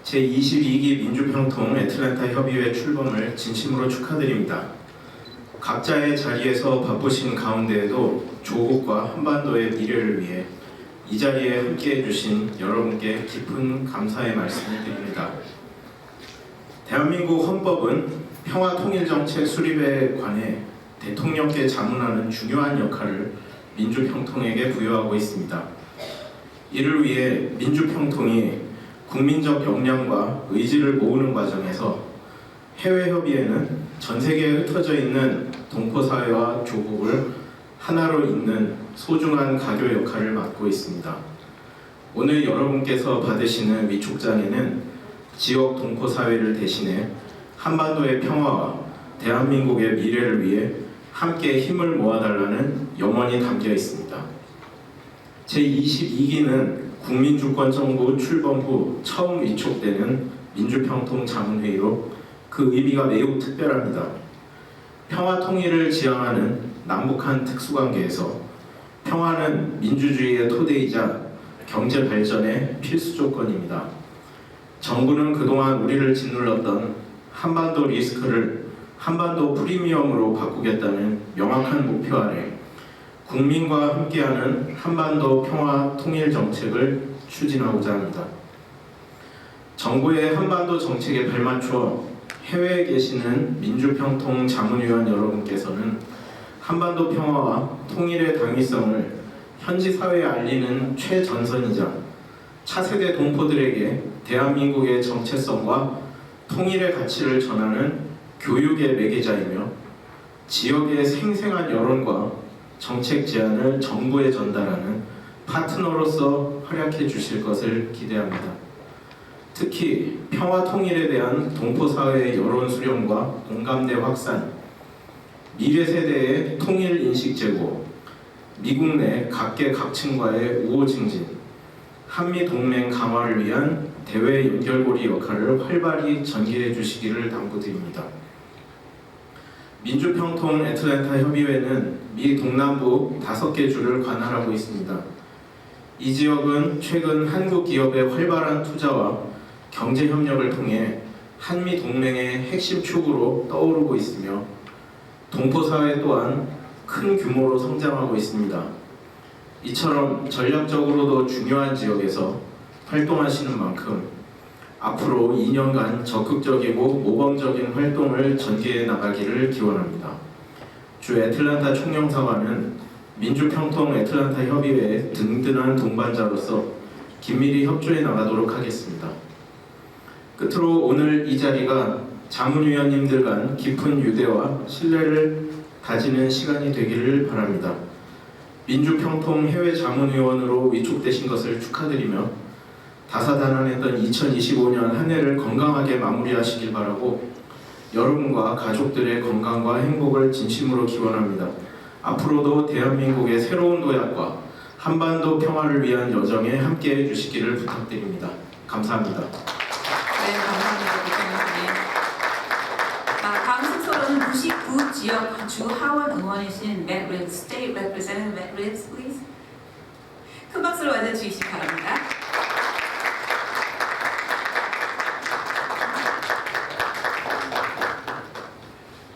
제22기 민주평통 애틀랜타 협의회 출범을 진심으로 축하드립니다. 각자의 자리에서 바쁘신 가운데에도 조국과 한반도의 미래를 위해 이 자리에 함께해 주신 여러분께 깊은 감사의 말씀을 드립니다. 대한민국 헌법은 평화통일정책 수립에 관해 대통령께 자문하는 중요한 역할을 민주평통에게 부여하고 있습니다. 이를 위해 민주평통이 국민적 역량과 의지를 모으는 과정에서 해외협의회는 전 세계에 흩어져 있는 동포사회와 조국을 하나로 잇는 소중한 가교 역할을 맡고 있습니다. 오늘 여러분께서 받으시는 위촉장에는 지역 동포사회를 대신해 한반도의 평화와 대한민국의 미래를 위해 함께 힘을 모아달라는 염원이 담겨 있습니다. 제22기는 국민주권정부 출범 후 처음 위촉되는 민주평통 자문회의로 그 의미가 매우 특별합니다. 평화통일을 지향하는 남북한 특수관계에서 평화는 민주주의의 토대이자 경제 발전의 필수 조건입니다. 정부는 그동안 우리를 짓눌렀던 한반도 리스크를 한반도 프리미엄으로 바꾸겠다는 명확한 목표 아래 국민과 함께하는 한반도 평화 통일 정책을 추진하고자 합니다. 정부의 한반도 정책에 발맞춰 해외에 계시는 민주평통 자문위원 여러분께서는 한반도 평화와 통일의 당위성을 현지 사회에 알리는 최전선이자 차세대 동포들에게 대한민국의 정체성과 통일의 가치를 전하는 교육의 매개자이며 지역의 생생한 여론과 정책 제안을 정부에 전달하는 파트너로서 활약해 주실 것을 기대합니다. 특히 평화 통일에 대한 동포사회의 여론 수렴과 공감대 확산, 미래 세대의 통일 인식 제고, 미국 내 각계각층과의 우호 증진, 한미 동맹 강화를 위한 대외 연결고리 역할을 활발히 전개해 주시기를 당부드립니다. 민주평통 애틀랜타 협의회는 미 동남부 5개 주를 관할하고 있습니다. 이 지역은 최근 한국 기업의 활발한 투자와 경제 협력을 통해 한미 동맹의 핵심 축으로 떠오르고 있으며 동포사회 또한 큰 규모로 성장하고 있습니다. 이처럼 전략적으로도 중요한 지역에서 활동하시는 만큼 앞으로 2년간 적극적이고 모범적인 활동을 전개해 나가기를 기원합니다. 주 애틀랜타 총영사관은 민주평통 애틀랜타 협의회의 든든한 동반자로서 긴밀히 협조해 나가도록 하겠습니다. 끝으로 오늘 이 자리가 자문위원님들 간 깊은 유대와 신뢰를 다지는 시간이 되기를 바랍니다. 민주평통 해외 자문위원으로 위촉되신 것을 축하드리며 다사다난했던 2025년 한 해를 건강하게 마무리하시길 바라고 여러분과 가족들의 건강과 행복을 진심으로 기원합니다. 앞으로도 대한민국의 새로운 도약과 한반도 평화를 위한 여정에 함께해 주시기를 부탁드립니다. 감사합니다. 네, 감사합니다. 부총장님. 다음 순서로는 99 지역 주 하원 의원이신 Matt Reeves, State Representative Matt Reeves, please. 큰 박수로 맞아주시기 바랍니다.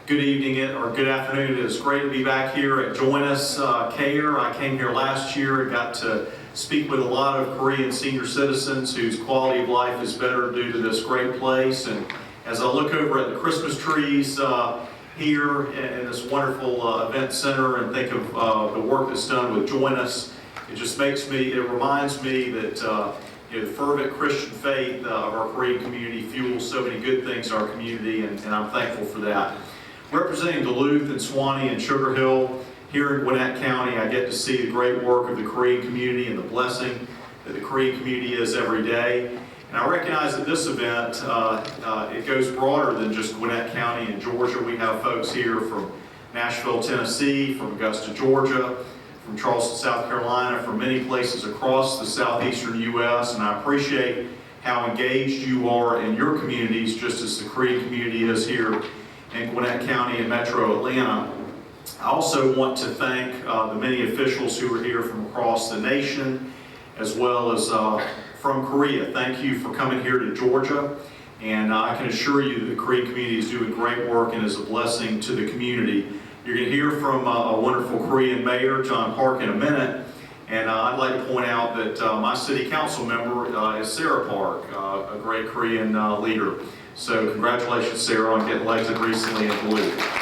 Good evening or good afternoon. It is great to be back here at Join Us CARE. I came here last year and got to speak with a lot of Korean senior citizens whose quality of life is better due to this great place. And as I look over at the Christmas trees here in this wonderful event center and think of the work that's done with Join Us, it reminds me that the fervent Christian faith of our Korean community fuels so many good things in our community, and I'm thankful for that. Representing Duluth and Suwannee and Sugar Hill here in Gwinnett County, I get to see the great work of the Korean community and the blessing that the Korean community is every day. And I recognize that this event, it goes broader than just Gwinnett County and Georgia. We have folks here from Nashville, Tennessee, from Augusta, Georgia, from Charleston, South Carolina, from many places across the southeastern U.S. And I appreciate how engaged you are in your communities, just as the Korean community is here in Gwinnett County and Metro Atlanta. I also want to thank the many officials who are here from across the nation, as well as from Korea. Thank you for coming here to Georgia, and I can assure you that the Korean community is doing great work and is a blessing to the community. You're going to hear from a wonderful Korean mayor, John Park, in a minute, and I'd like to point out that my city council member is Sarah Park, a great Korean leader. So congratulations, Sarah, on getting elected recently in Duluth.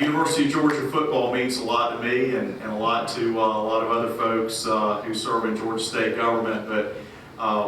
University of Georgia football means a lot to me and a lot to a lot of other folks who serve in Georgia state government. But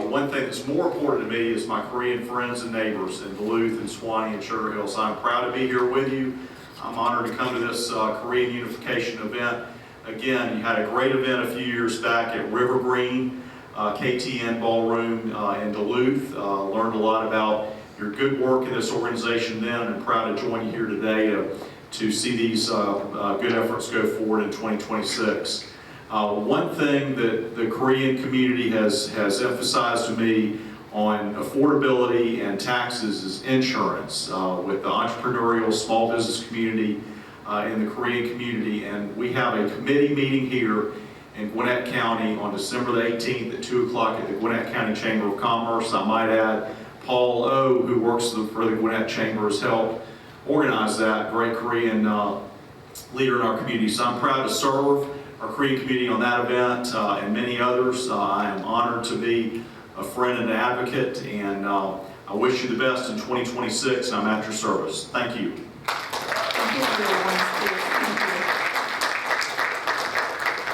one thing that's more important to me is my Korean friends and neighbors in Duluth and Suwanee and Sugar Hill. So I'm proud to be here with you. I'm honored to come to this Korean unification event. Again, you had a great event a few years back at River Green, KTN Ballroom in Duluth. Learned a lot about your good work in this organization then, and I'm proud to join you here today to see these good efforts go forward in 2026. One thing that the Korean community has emphasized to me on affordability and taxes is insurance with the entrepreneurial small business community in the Korean community. And we have a committee meeting here in Gwinnett County on December the 18th at 2 o'clock at the Gwinnett County Chamber of Commerce. I might add, Paul O., who works for the Gwinnett Chamber, has helped organize that, great Korean leader in our community. So I'm proud to serve our Korean community on that event and many others. I am honored to be a friend and advocate, and I wish you the best in 2026. I'm at your service. Thank you.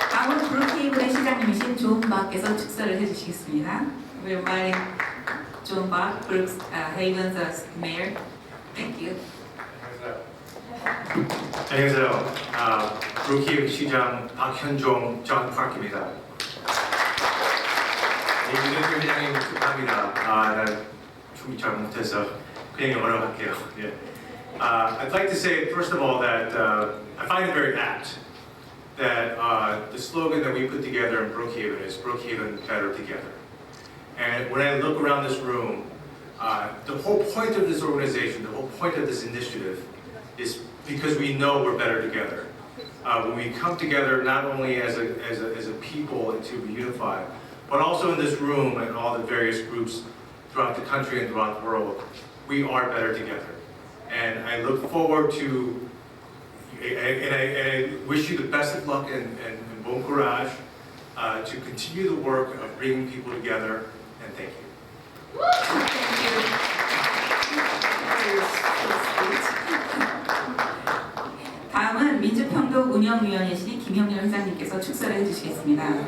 다음은 브루크헤이븐의 시장님이신 존 박께서 축사를 해주시겠습니다. We're inviting John Bach, Brookhaven's mayor. Thank you. 안녕하세요. 브루크헤이븐 시장 박현종 존 파크입니다. 이준표 회장님 축하합니다. 난 준비 잘 못해서 그냥 영어로 할게요. 예. I'd like to say first of all that I find it very apt that the slogan that we put together in Brookhaven is Brookhaven Better Together. And when I look around this room, the whole point of this organization, the whole point of this initiative is because we know we're better together. When we come together not only as a people and to be unified, but also in this room and all the various groups throughout the country and throughout the world, we are better together. And I look forward to, and I wish you the best of luck and bon courage to continue the work of bringing people together, and thank you. 다음은 민주평독 운영위원이신 김영렬 회장님께서 축사를 해주시겠습니다.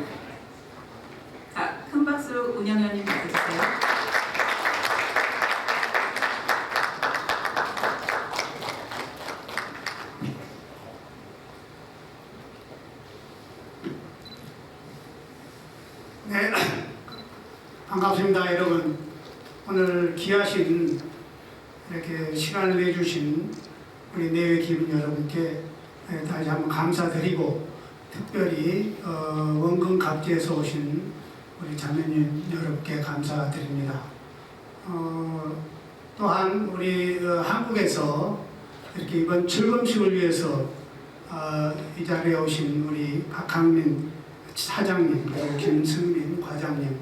자, 큰 박수로 운영위원님 부탁드려요. 네, 반갑습니다, 여러분. 오늘 귀하신 이렇게 시간을 내주신 우리 내외 기분 여러분께 다시 한번 감사드리고, 특별히 원근 각지에서 오신 우리 자매님 여러분께 감사드립니다. 또한 우리 한국에서 이렇게 이번 출범식을 위해서 이 자리에 오신 우리 박항민 사장님, 또 김승민 과장님,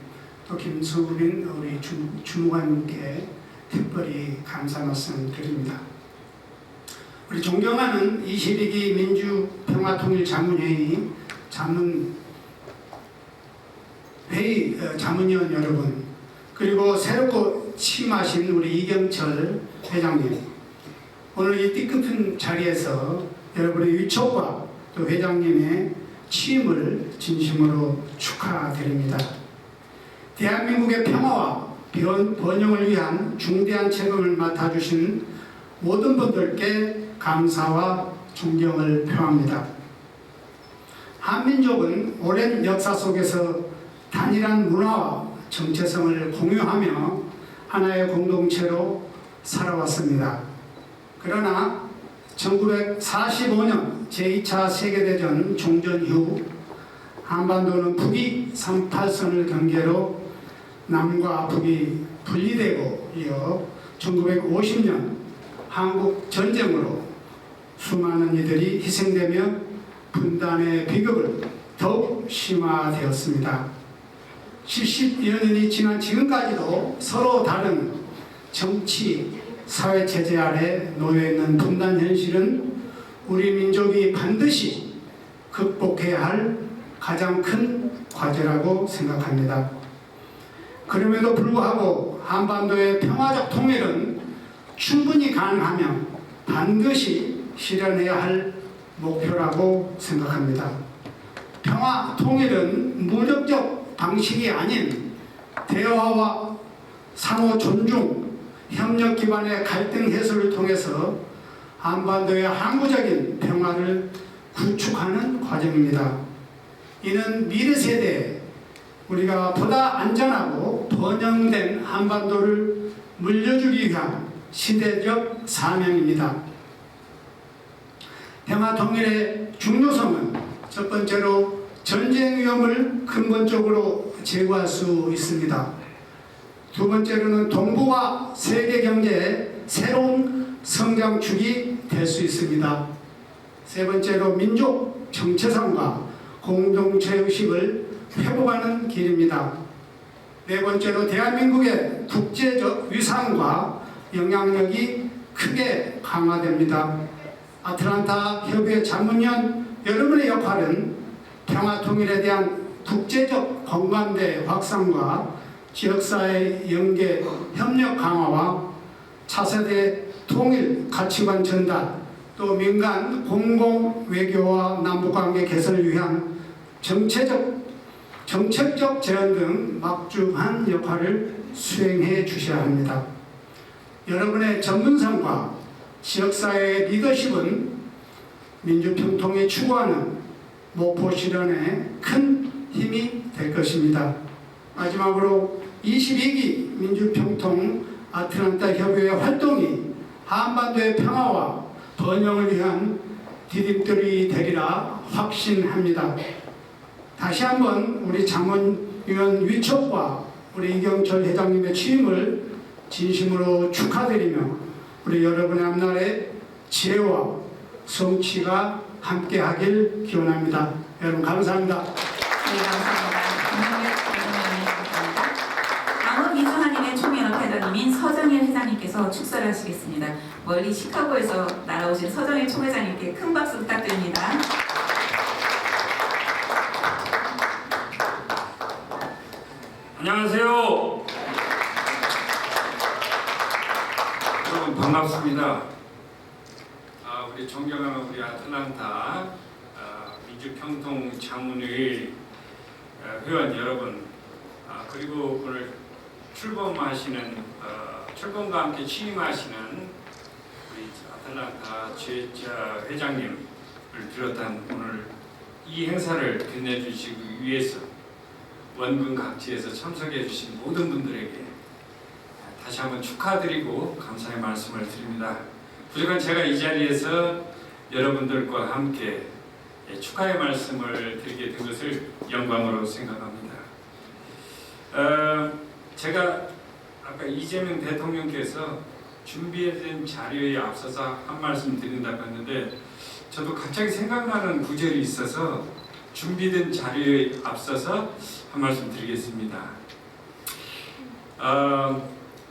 또 김수빈 우리 주무관님께 특별히 감사 말씀 드립니다. 우리 존경하는 22기 민주평화통일자문회의 자문위원 여러분, 그리고 새롭고 취임하신 우리 이경철 회장님, 오늘 이 뜻깊은 자리에서 여러분의 위촉과 또 회장님의 취임을 진심으로 축하드립니다. 대한민국의 평화와 번영을 위한 중대한 책임을 맡아주신 모든 분들께 감사와 존경을 표합니다. 한민족은 오랜 역사 속에서 단일한 문화와 정체성을 공유하며 하나의 공동체로 살아왔습니다. 그러나 1945년 제2차 세계대전 종전 이후 한반도는 북위 38선을 경계로 남과 북이 분리되고 이어 1950년 한국 전쟁으로 수많은 이들이 희생되며 분단의 비극을 더욱 심화되었습니다. 70여 년이 지난 지금까지도 서로 다른 정치, 사회체제 아래 놓여있는 분단 현실은 우리 민족이 반드시 극복해야 할 가장 큰 과제라고 생각합니다. 그럼에도 불구하고 한반도의 평화적 통일은 충분히 가능하며 반드시 실현해야 할 목표라고 생각합니다. 평화 통일은 무력적 방식이 아닌 대화와 상호 존중, 협력 기반의 갈등 해소를 통해서 한반도의 항구적인 평화를 구축하는 과정입니다. 이는 미래 세대에 우리가 보다 안전하고 번영된 한반도를 물려주기 위한 시대적 사명입니다. 평화 통일의 중요성은 첫 번째로 전쟁 위험을 근본적으로 제거할 수 있습니다. 두 번째로는 동북아 세계 경제의 새로운 성장축이 될 수 있습니다. 세 번째로 민족 정체성과 공동체 의식을 회복하는 길입니다. 네 번째로 대한민국의 국제적 위상과 영향력이 크게 강화됩니다. 아틀란타 협의회 자문위원 여러분의 역할은 평화 통일에 대한 국제적 공감대 확산과 지역사회 연계 협력 강화와 차세대 통일 가치관 전달, 또 민간 공공 외교와 남북관계 개선을 위한 정책적 제안 등 막중한 역할을 수행해 주셔야 합니다. 여러분의 전문성과 지역사회의 리더십은 민주평통이 추구하는 목표 실현에 큰 힘이 될 것입니다. 마지막으로 22기 민주평통 아틀란타 협의회 활동이 한반도의 평화와 번영을 위한 디딤돌이 되리라 확신합니다. 다시 한번 우리 장원위원 위촉과 우리 이경철 회장님의 취임을 진심으로 축하드리며 우리 여러분의 앞날에 지혜와 성취가 함께하길 기원합니다. 여러분 감사합니다. 네, 감사합니다. 김영렬 대통령님 감사합니다. 다음은 민주한인의 총연합 회장님인 서정일 회장님께서 축사를 하시겠습니다. 멀리 시카고에서 날아오신 서정일 총회장님께 큰 박수 부탁드립니다. 안녕하세요. 여러분 반갑습니다. 우리 존경하는 우리 아틀란타 민주평통 자문회의 회원 여러분, 그리고 오늘 출범과 함께 취임하시는 우리 아틀란타 지회자 회장님을 비롯한 오늘 이 행사를 빛내주시기 위해서 원군 각지에서 참석해 주신 모든 분들에게 다시 한번 축하드리고 감사의 말씀을 드립니다. 부족한 제가 이 자리에서 여러분들과 함께 축하의 말씀을 드리게 된 것을 영광으로 생각합니다. 제가 아까 이재명 대통령께서 준비된 자료에 앞서서 한 말씀 드린다고 했는데 저도 갑자기 생각나는 구절이 있어서 준비된 자료에 앞서서 한 말씀 드리겠습니다.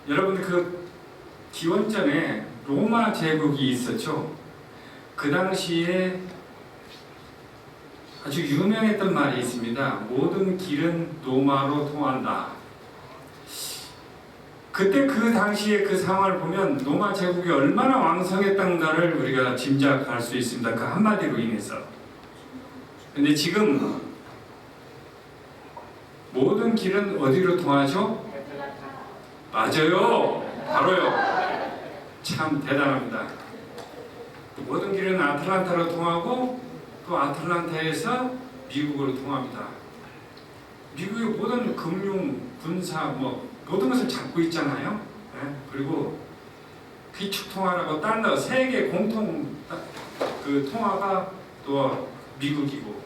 여러분 그 기원전에 로마 제국이 있었죠. 그 당시에 아주 유명했던 말이 있습니다. 모든 길은 로마로 통한다. 그때 그 당시에 그 상황을 보면 로마 제국이 얼마나 왕성했던가를 우리가 짐작할 수 있습니다. 그 한마디로 인해서. 근데 지금 모든 길은 어디로 통하죠? 맞아요. 바로요. 참 대단합니다. 모든 길은 아틀란타로 통하고 또 아틀란타에서 미국으로 통합니다. 미국의 모든 금융, 군사 모든 것을 잡고 있잖아요. 네? 그리고 기축 통화라고 딴 세계 공통 그 통화가 또 미국이고.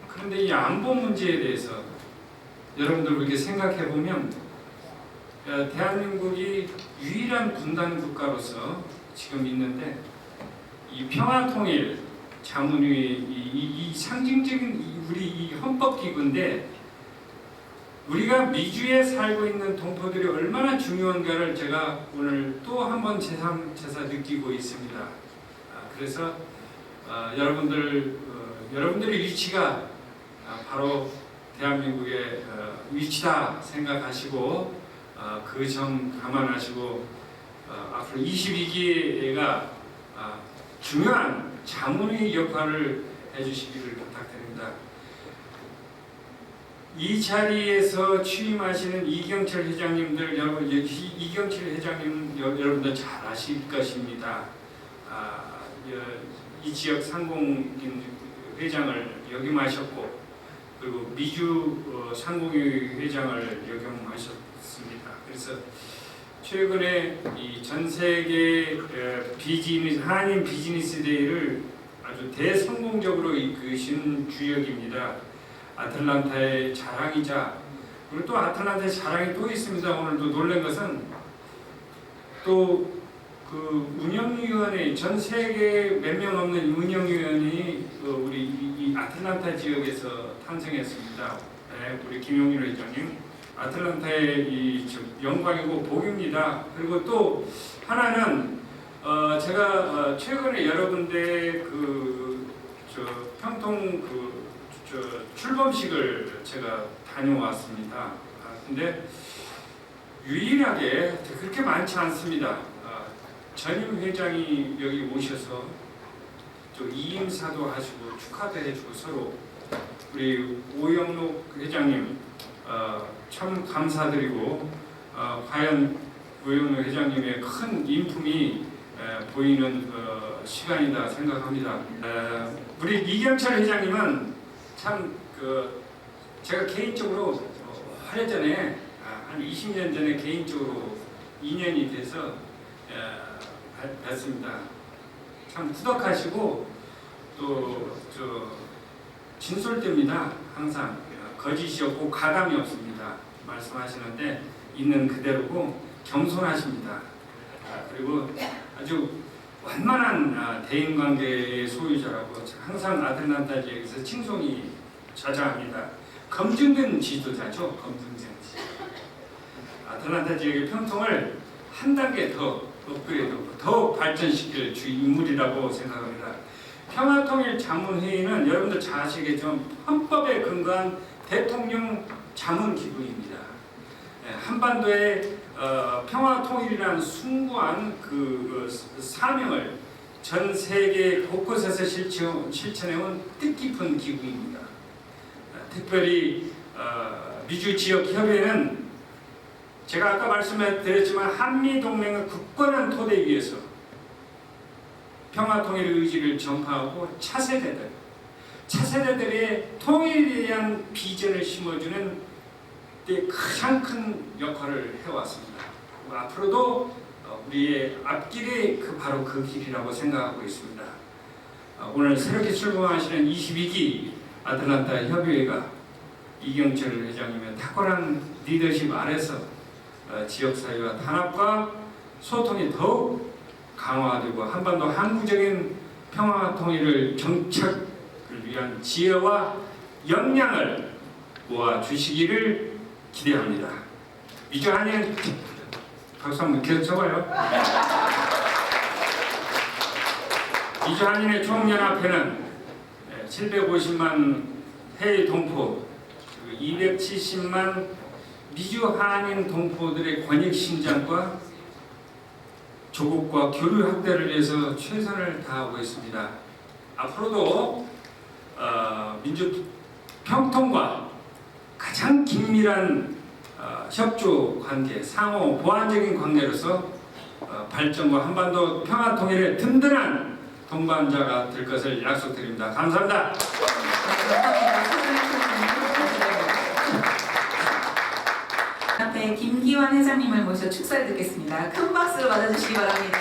그런데 이 안보 문제에 대해서 여러분들 이렇게 생각해 보면 대한민국이 유일한 분단 국가로서 지금 있는데 이 평화통일 자문위 이 상징적인 우리 이 헌법기구인데 우리가 미주에 살고 있는 동포들이 얼마나 중요한가를 제가 오늘 또 한 번 제사 느끼고 있습니다. 그래서 여러분들의 위치가 바로 대한민국의 위치다 생각하시고 그 점 감안하시고 앞으로 22기가 중요한 자문의 역할을 해주시기를 부탁드립니다. 이 자리에서 취임하시는 이경철 회장님들 여러분, 이경철 회장님 여러분들 잘 아실 것입니다. 이 지역 상공인 회장을 역임하셨고 그리고 미주 상공회 회장을 역임하셨습니다. 그래서 최근에 이 전 세계 한인 비즈니스 데이를 아주 대성공적으로 이끄신 주역입니다. 아틀란타의 자랑이자 그리고 또 아틀란타의 자랑이 또 있습니다. 오늘도 놀란 것은 또 그 운영위원회 전 세계 몇 명 없는 운영위원이 우리 이 아틀란타 지역에서 탄생했습니다. 네, 우리 김용일 회장님 아틀란타의 이 영광이고 복입니다. 그리고 또 하나는 제가 최근에 여러 군데 평통 출범식을 제가 다녀왔습니다. 근데 유일하게 그렇게 많지 않습니다. 전임 회장이 여기 오셔서 또 이임사도 하시고 축하도 해주고 서로 우리 오영록 회장님 참 감사드리고 과연 오영록 회장님의 큰 인품이 보이는 시간이다 생각합니다. 우리 이경철 회장님은 참 제가 개인적으로 오래전에 한 20년 전에 개인적으로 인연이 돼서 뵀습니다. 참 후덕하시고 또 진솔됩니다. 항상 거짓이 없고 가감이 없습니다. 말씀하시는데 있는 그대로고 겸손하십니다. 그리고 아주 완만한 대인관계의 소유자라고 항상 아틀란타 지역에서 칭송이 자자합니다. 검증된 지도자죠. 검증된 지도. 아틀란타 지역의 평통을 한 단계 더 업그레이드, 더 발전시킬 주 인물이라고 생각합니다. 평화통일자문회의는 여러분들 잘 아시겠지만 헌법에 근거한 대통령 자문기구입니다. 한반도의 평화통일이라는 숭고한 그 사명을 전 세계 곳곳에서 실천해온 뜻깊은 기구입니다. 특별히 미주 지역 협의회는 제가 아까 말씀드렸지만 한미동맹의 굳건한 토대 위에서 평화통일 의지를 전파하고 차세대들의 통일에 대한 비전을 심어주는 데 가장 큰 역할을 해왔습니다. 앞으로도 우리의 앞길이 바로 그 길이라고 생각하고 있습니다. 오늘 새롭게 출범하시는 22기 아틀란타 협의회가 이경철 회장님의 탁월한 리더십 아래서 지역사회와 단합과 소통이 더욱 강화되고 한반도 항구적인 평화 통일을 정착을 위한 지혜와 역량을 모아주시기를 기대합니다. 미주 한인 박수 한번 계속 쳐봐요. 미주 한인의 총연합회는 750만 해외 동포, 270만 미주 한인 동포들의 권익 신장과 조국과 교류 확대를 위해서 최선을 다하고 있습니다. 앞으로도 민주 평통과 가장 긴밀한 협조 관계, 상호 보완적인 관계로서 발전과 한반도 평화 통일의 든든한 동반자가 될 것을 약속드립니다. 감사합니다. 앞에 김기환 회장님을 모셔 축사를 듣겠습니다. 큰 박수로 맞아주시기 바랍니다.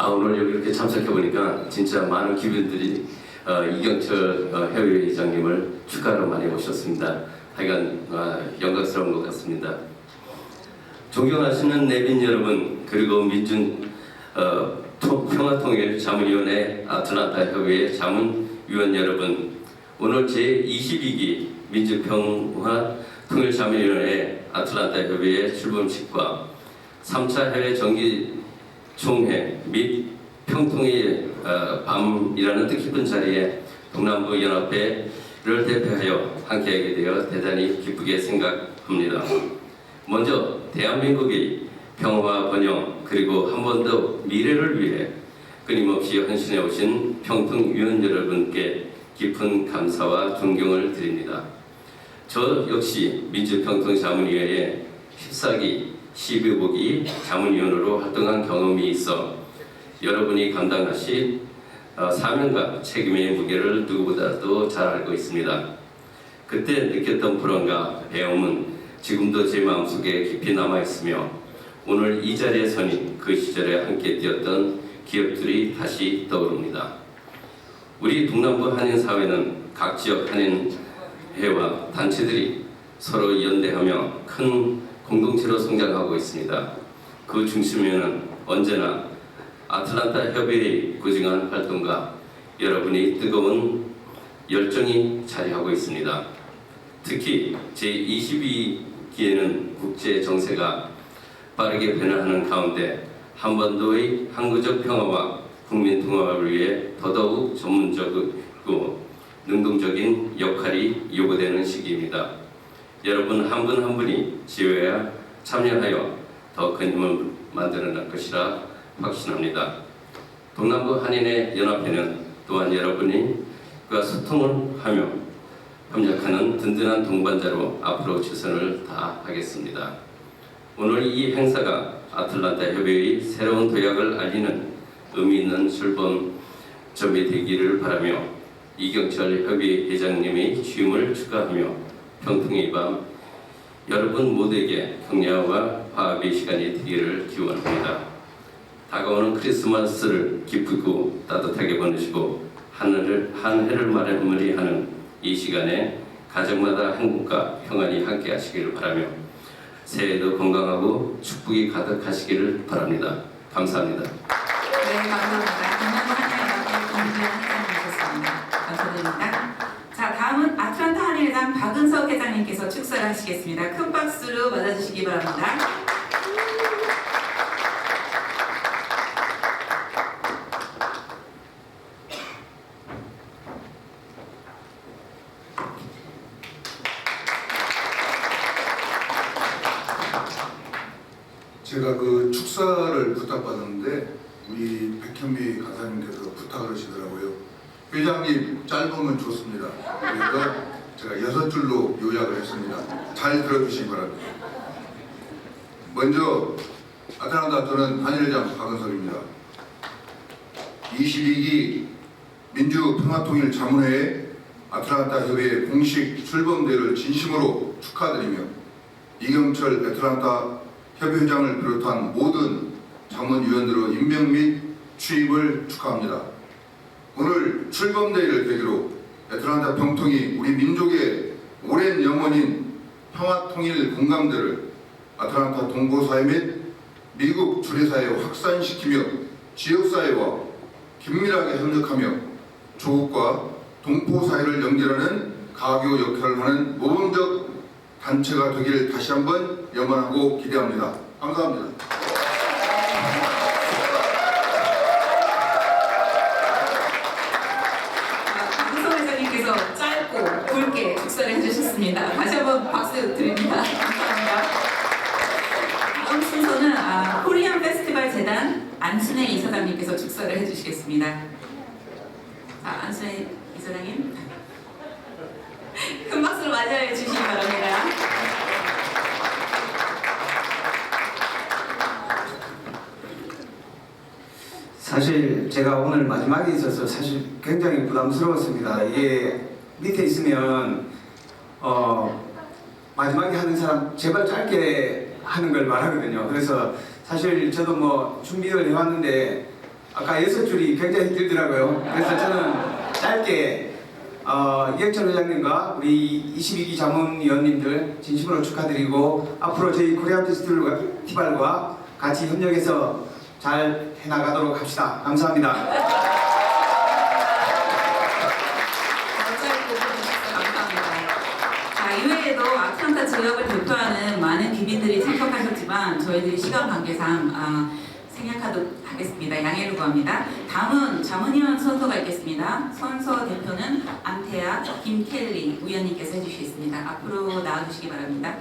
오늘 여기 이렇게 참석해 보니까 진짜 많은 기분들이 이경철 해외회장님을 축하로 많이 오셨습니다. 하여간 영광스러운 것 같습니다. 존경하시는 내빈 여러분, 그리고 평화통일 자문위원회 아틀란타 협의회 자문위원 여러분, 오늘 제22기 민주평화통일자문위원회 아틀란타 협의회 출범식과 3차 해외 정기 총회 및 평통의 밤이라는 뜻깊은 자리에 동남부 연합회를 대표하여 함께하게 되어 대단히 기쁘게 생각합니다. 먼저 대한민국의 평화와 번영 그리고 한 번 더 미래를 위해 끊임없이 헌신해 오신 평통위원 여러분께 깊은 감사와 존경을 드립니다. 저 역시 민주평통자문위원회 14기 12호기 자문위원으로 활동한 경험이 있어 여러분이 감당하신 사명과 책임의 무게를 누구보다도 잘 알고 있습니다. 그때 느꼈던 불안과 배움은 지금도 제 마음속에 깊이 남아있으며 오늘 이 자리에 서니 그 시절에 함께 뛰었던 기억들이 다시 떠오릅니다. 우리 동남부 한인사회는 각 지역 한인회와 단체들이 서로 연대하며 큰 공동체로 성장하고 있습니다. 그 중심에는 언제나 아틀란타 협의회의 꾸준한 활동과 여러분이 뜨거운 열정이 자리하고 있습니다. 특히 제22기에는 국제 정세가 빠르게 변화하는 가운데 한반도의 항구적 평화와 국민 통합을 위해 더더욱 전문적이고 능동적인 역할이 요구되는 시기입니다. 여러분 한 분 한 분이 지혜와 참여하여 더 큰 힘을 만들어낼 것이라 확신합니다. 동남부 한인의 연합회는 또한 여러분과 소통을 하며 협력하는 든든한 동반자로 앞으로 최선을 다하겠습니다. 오늘 이 행사가 아틀란타 협의회의 새로운 도약을 알리는 의미 있는 출범점이 되기를 바라며 이경철 협의회 회장님의 취임을 축하하며 평통의 밤 여러분 모두에게 격려와 화합의 시간이 되기를 기원합니다. 다가오는 크리스마스를 기쁘고 따뜻하게 보내시고 한 해를 마무리하는 이 시간에 가정마다 행복과 평안이 함께 하시기를 바라며 새해도 건강하고 축복이 가득하시기를 바랍니다. 감사합니다. 네, 감사합니다. 동남부 한인회장님 김기환 회장님이셨습니다. 감사드립니다. 자, 다음은 아틀란타 한인회장 박은석 회장님께서 축사를 하시겠습니다. 큰 박수로 맞아주시기 바랍니다. 제가 그 축사를 부탁받았는데 우리 백현미 간사님께서 부탁을 하시더라고요. 회장님 짧으면 좋습니다. 그래서 제가 6줄로 요약을 했습니다. 잘 들어주시기 바랍니다. 먼저 아틀란타 저는 한일회장 박은석입니다. 22기 민주평화통일자문회의 아틀란타 협의회 공식 출범대를 진심으로 축하드리며 이경철 아틀란타 협의회장을 비롯한 모든 자문위원들의 임명 및 취임을 축하합니다. 오늘 출범대회를 계기로 애틀란타 평통이 우리 민족의 오랜 영혼인 평화통일 공감대를 아틀란타 동포사회 및 미국 주례사회에 확산시키며 지역사회와 긴밀하게 협력하며 조국과 동포사회를 연결하는 가교 역할을 하는 모범적 단체가 되기를 다시 한번 염원하고 기대합니다. 감사합니다. 박은석 회장님께서 짧고 굵게 축사를 해주셨습니다. 다시 한번 박수 드립니다. 감사합니다. 다음 순서는 코리안 페스티벌 재단 안순혜 이사장님께서 축사를 해주시겠습니다. 안순혜 이사장님. 사실 제가 오늘 마지막에 있어서 사실 굉장히 부담스러웠습니다. 이게 밑에 있으면 마지막에 하는 사람 제발 짧게 하는 걸 말하거든요. 그래서 사실 저도 뭐 준비를 해왔는데 아까 6줄이 굉장히 힘들더라고요. 그래서 저는 짧게 이혁철 회장님과 우리 22기 자문위원님들 진심으로 축하드리고 앞으로 저희 코리안 페스티벌과 같이 협력해서 잘 해나가도록 합시다. 감사합니다. 자, 이외에도 아틀란타 지역을 대표하는 많은 귀빈들이 참석하셨지만 저희들이 시간 관계상 생략하도록 하겠습니다. 양해를 구합니다. 다음은 자문위원 선서가 있겠습니다. 선서 대표는 안태아 김켈리 위원님께서 해주시겠습니다. 앞으로 나와주시기 바랍니다.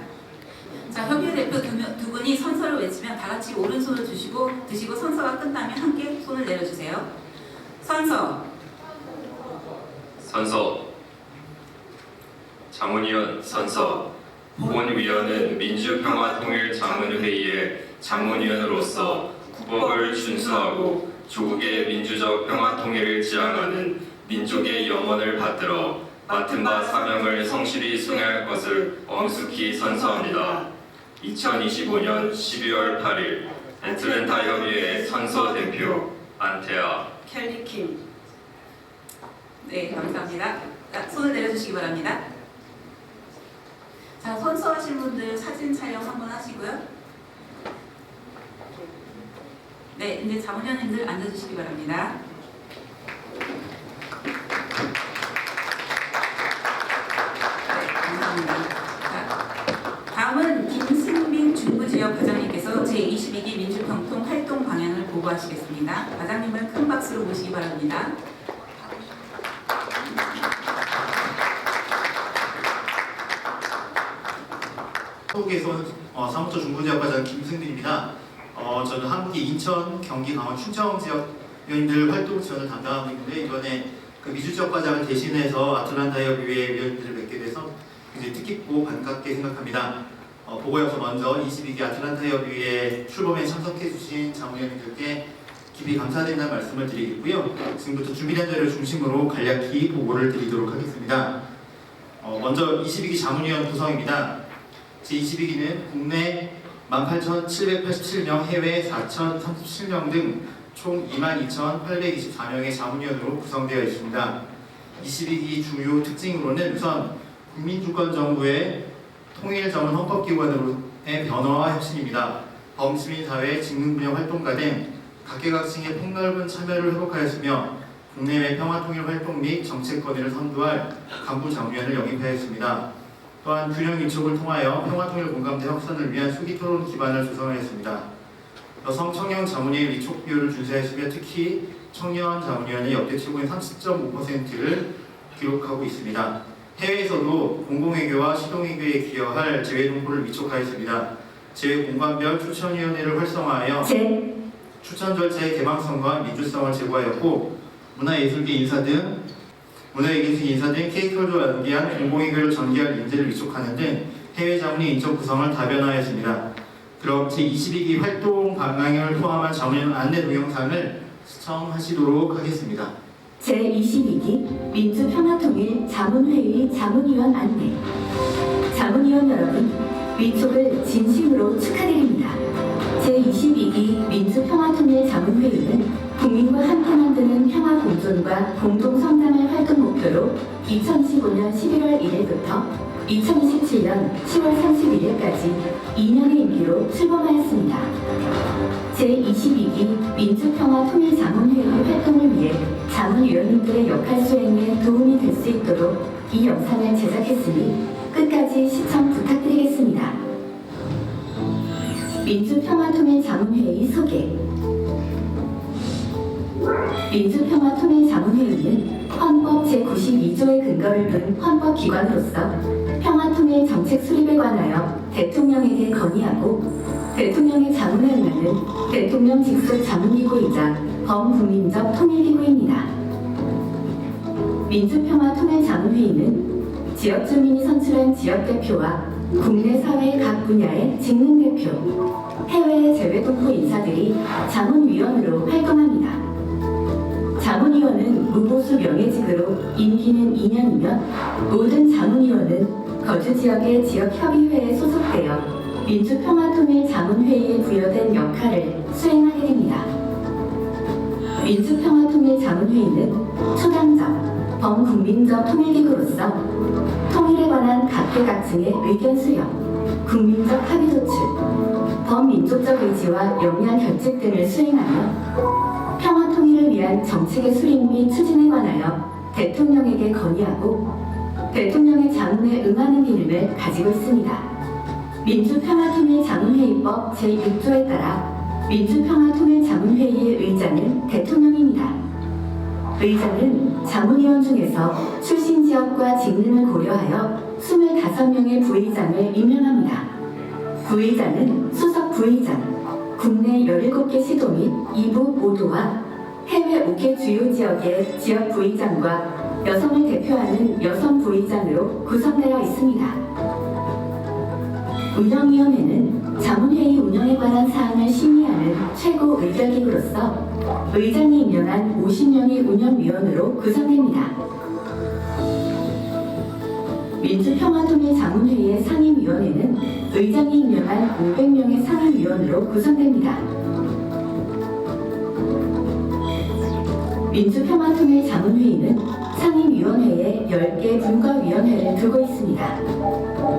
자, 협의회 대표 두 분이 선서를 외치면 다 같이 오른손을 드시고 선서가 끝나면 함께 손을 내려주세요. 선서. 선서. 자문위원 선서. 본위원은 민주평화통일자문회의의 자문위원으로서 국법을 준수하고 조국의 민주적 평화통일을 지향하는 민족의 영원을 받들어 맡은 바 사명을 성실히 수행할 것을 엄숙히 선서합니다. 2025년 12월 8일 애틀랜타 협의회 선서 대표 안태아 켈리 킴. 네, 감사합니다. 자, 손을 내려주시기 바랍니다. 자, 선서하신 분들 사진 촬영 한번 하시고요. 네, 이제 자문위원님들 앉아주시기 바랍니다. 네, 감사합니다. 자, 다음은 김승빈 중부지역 과장님께서 제22기 민주평통 활동 방향을 보고하시겠습니다. 과장님을 큰 박수로 모시기 바랍니다. 한국에서 사무처 중부지역 과장 김승빈입니다. 저는 한국의 인천, 경기, 강원, 충청 지역 위원님들 활동 지원을 담당하고 있는데 이번에 그 미주지역 과장을 대신해서 아틀란타 협의회 위원님들을 뵙게 돼서 굉장히 뜻깊고 반갑게 생각합니다. 보고에 앞서 먼저 22기 아틀란타 협의회 출범에 참석해 주신 자문위원님들께 깊이 감사드린다는 말씀을 드리겠고요. 지금부터 준비된 자료를 중심으로 간략히 보고를 드리도록 하겠습니다. 먼저 22기 자문위원 구성입니다. 제22기는 국내 18,787명, 해외 4,037명 등 총 22,824명의 자문위원으로 구성되어 있습니다. 22기 주요 특징으로는 우선 국민주권정부의 통일자문 헌법기관으로의 변화와 혁신입니다. 범시민사회, 직능분야 활동가 등 각계각층의 폭넓은 참여를 회복하였으며 국내외 평화통일 활동 및 정책 건의를 선도할 간부 자문위원을 영입하였습니다. 또한 균형 위촉을 통하여 평화통일 공감대 확산을 위한 수기 토론 기반을 조성하였습니다. 여성 청년 자문위의 위촉 비율을 준수하였으며 특히 청년 자문위원의 역대 최고인 30.5%를 기록하고 있습니다. 해외에서도 공공외교와 실용외교에 기여할 재외동포를 위촉하였습니다. 재외공관별 추천위원회를 활성화하여 추천 절차의 개방성과 민주성을 제고하였고 문화예술계 인사 등 K컬처를 연계한 공공외교를 전개할 인재를 위촉하는 등 해외 자문위 인적 구성을 다변화하였습니다. 그럼 제22기 활동 방향을 포함한 자문위원 안내 동영상을 시청하시도록 하겠습니다. 제22기 민주평화통일 자문회의 자문위원 안내. 자문위원 여러분, 위촉을 진심으로 축하드립니다. 제22기 민주평화통일 자문회의는 국민과 함께 만드는 평화 공존과 공동 성장을 활동 목표로 2025년 11월 1일부터 2027년 10월 31일까지 2년의 임기로 출범하였습니다. 제22기 민주평화통일자문회의 활동을 위해 자문위원님들의 역할 수행에 도움이 될 수 있도록 이 영상을 제작했으니 끝까지 시청 부탁드리겠습니다. 민주평화통일자문회의 소개. 민주평화통일자문회의는 헌법 제92조의 근거를 둔 헌법기관으로서 평화통일 정책 수립에 관하여 대통령에게 건의하고 대통령의 자문에 응하는 대통령 직속 자문기구이자 범국민적 통일기구입니다. 민주평화통일자문회의는 지역 주민이 선출한 지역대표와 국내 사회 각 분야의 직능대표, 해외의 재외동포 인사들이 자문위원으로 활동합니다. 무보수 명예직으로 임기는 2년이며 모든 자문위원은 거주지역의 지역협의회에 소속되어 민주평화통일자문회의에 부여된 역할을 수행하게 됩니다. 민주평화통일자문회의는 초당적, 범국민적 통일기구로서 통일에 관한 각계각층의 의견 수렴, 국민적 합의 도출, 범민족적 의지와 역량 결집 등을 수행하며 평화통일을 위한 정책의 수립 및 추진에 관하여 대통령에게 건의하고 대통령의 자문에 응하는 기능을 가지고 있습니다. 민주평화통일자문회의법 제6조에 따라 민주평화통일자문회의의 의장은 대통령입니다. 의장은 자문위원 중에서 출신 지역과 직능을 고려하여 25명의 부의장을 임명합니다. 부의장은 수석 부의장, 국내 17개 시도 및 2부 5도와 해외 5개 주요 지역의 지역 부의장과 여성을 대표하는 여성 부의장으로 구성되어 있습니다. 운영위원회는 자문회의 운영에 관한 사항을 심의하는 최고 의결기구로서 의장이 임명한 50명의 운영위원으로 구성됩니다. 민주평화통일자문회의의 상임위원회는 의장이 임명한 500명의 상임위원으로 구성됩니다. 민주평화통일자문회의는 상임위원회에 10개 분과위원회를 두고 있습니다.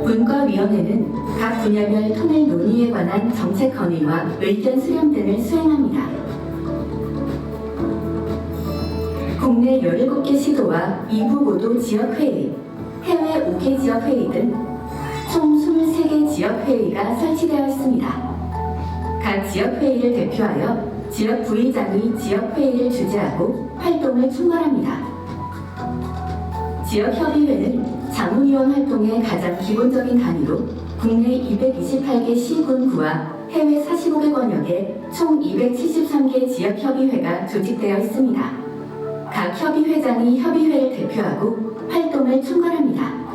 분과위원회는 각 분야별 통일 논의에 관한 정책 건의와 의견 수렴 등을 수행합니다. 국내 17개 시도와 2부 5도 지역회의, 해외 5개 지역회의 등 총 23개 지역회의가 설치되어 있습니다. 각 지역회의를 대표하여 지역 부의장이 지역회의를 주재하고 활동을 총괄합니다. 지역협의회는 자문위원 활동의 가장 기본적인 단위로 국내 228개 시군구와 해외 45개 권역에 총 273개 지역협의회가 조직되어 있습니다. 각 협의회장이 협의회를 대표하고 활동을 총괄합니다.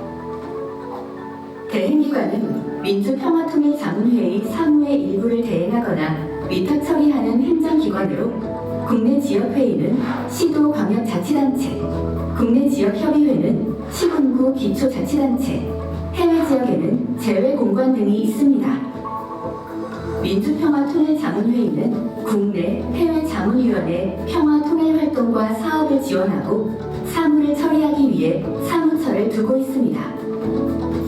대행기관은 민주평화통일자문회의 사무의 일부를 대행하거나 위탁 처리하는 행정기관으로 국내 지역회의는 시도 광역자치단체, 국내 지역협의회는 시군구 기초자치단체, 해외 지역에는 재외공관 등이 있습니다. 민주평화통일자문회의는 국내 해외 자문위원회 평화통일활동과 사업을 지원하고 사무를 처리하기 위해 사무처를 두고 있습니다.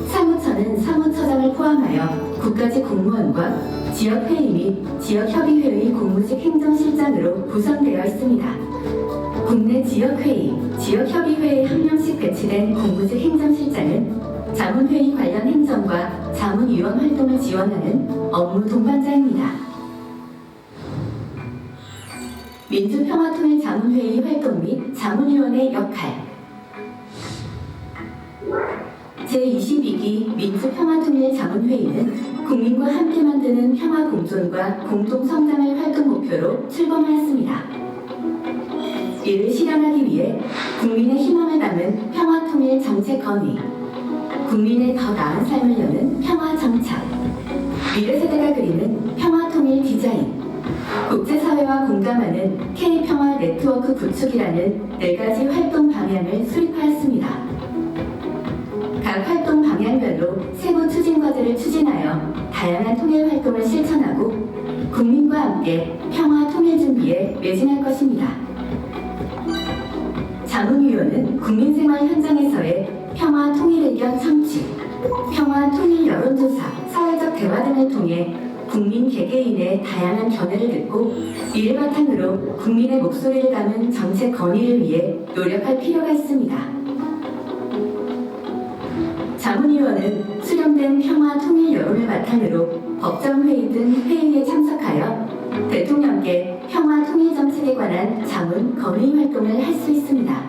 사무처는 사무처장을 포함하여 국가직 공무원과 지역회의 및 지역협의회의 공무직 행정실장으로 구성되어 있습니다. 국내 지역회의, 지역협의회에 한 명씩 배치된 공무직 행정실장은 자문회의 관련 행정과 자문위원 활동을 지원하는 업무 동반자입니다. 민주평화통일자문회의 활동 및 자문위원의 역할 제22기 민주평화통일자문회의는 국민과 함께 만드는 평화공존과 공동성장을 활동 목표로 출범하였습니다. 이를 실현하기 위해 국민의 희망을 담은 평화통일 정책 건의, 국민의 더 나은 삶을 여는 평화정착, 미래세대가 그리는 평화통일 디자인, 국제사회와 공감하는 K평화 네트워크 구축이라는 4가지 활동 방향을 수립하였습니다. 각 활동 방향별로 세부 추진 과제를 추진하여 다양한 통일 활동을 실천하고 국민과 함께 평화 통일 준비에 매진할 것입니다. 자문위원은 국민생활 현장에서의 평화 통일 의견 청취, 평화 통일 여론조사, 사회적 대화 등을 통해 국민 개개인의 다양한 견해를 듣고 이를 바탕으로 국민의 목소리를 담은 정책 건의를 위해 노력할 필요가 있습니다. 자문위원은 수렴된 평화 통일 여론을 바탕으로 법정회의 등 회의에 참석하여 대통령께 평화 통일 정책에 관한 자문 건의 활동을 할 수 있습니다.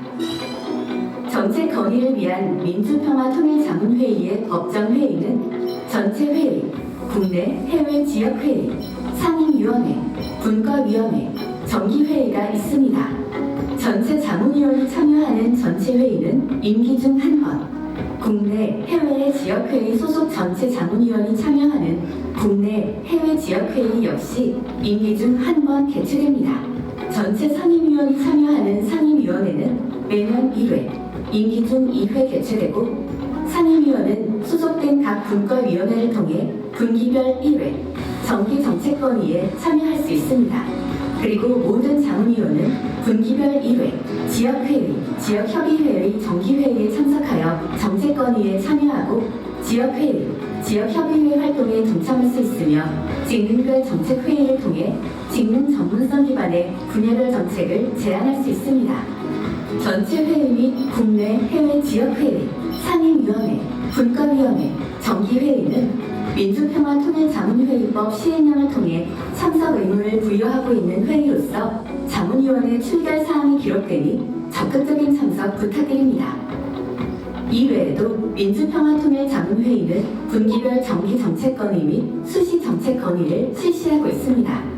정책 건의를 위한 민주평화통일자문회의의 법정회의는 전체 회의, 국내 해외 지역회의, 상임위원회, 분과위원회, 정기회의가 있습니다. 전체 자문위원이 참여하는 전체 회의는 임기 중 한 번, 국내 해외 지역회의 소속 전체 자문위원이 참여하는 국내 해외 지역회의 역시 임기 중 한 번 개최됩니다. 전체 상임위원이 참여하는 상임위원회는 매년 1회, 임기 중 2회 개최되고 상임위원은 소속된 각 분과위원회를 통해 분기별 1회, 정기정책건의에 참여할 수 있습니다. 그리고 모든 자문위원은 분기별 1회, 지역회의, 지역협의회의 정기회의에 참석하여 정책건의에 참여하고 지역회의, 지역협의회 활동에 동참할 수 있으며 직능별 정책회의를 통해 직능 전문성 기반의 분야별 정책을 제안할 수 있습니다. 전체 회의 및 국내 해외 지역회의, 상임위원회, 분과위원회, 정기회의는 민주평화통일자문회의법 시행령을 통해 참석 의무를 부여하고 있는 회의로서 자문위원회 출결 사항이 기록되니 적극적인 참석 부탁드립니다. 이외에도 민주평화통일자문회의는 분기별 정기정책건의 및 수시정책건의를 실시하고 있습니다.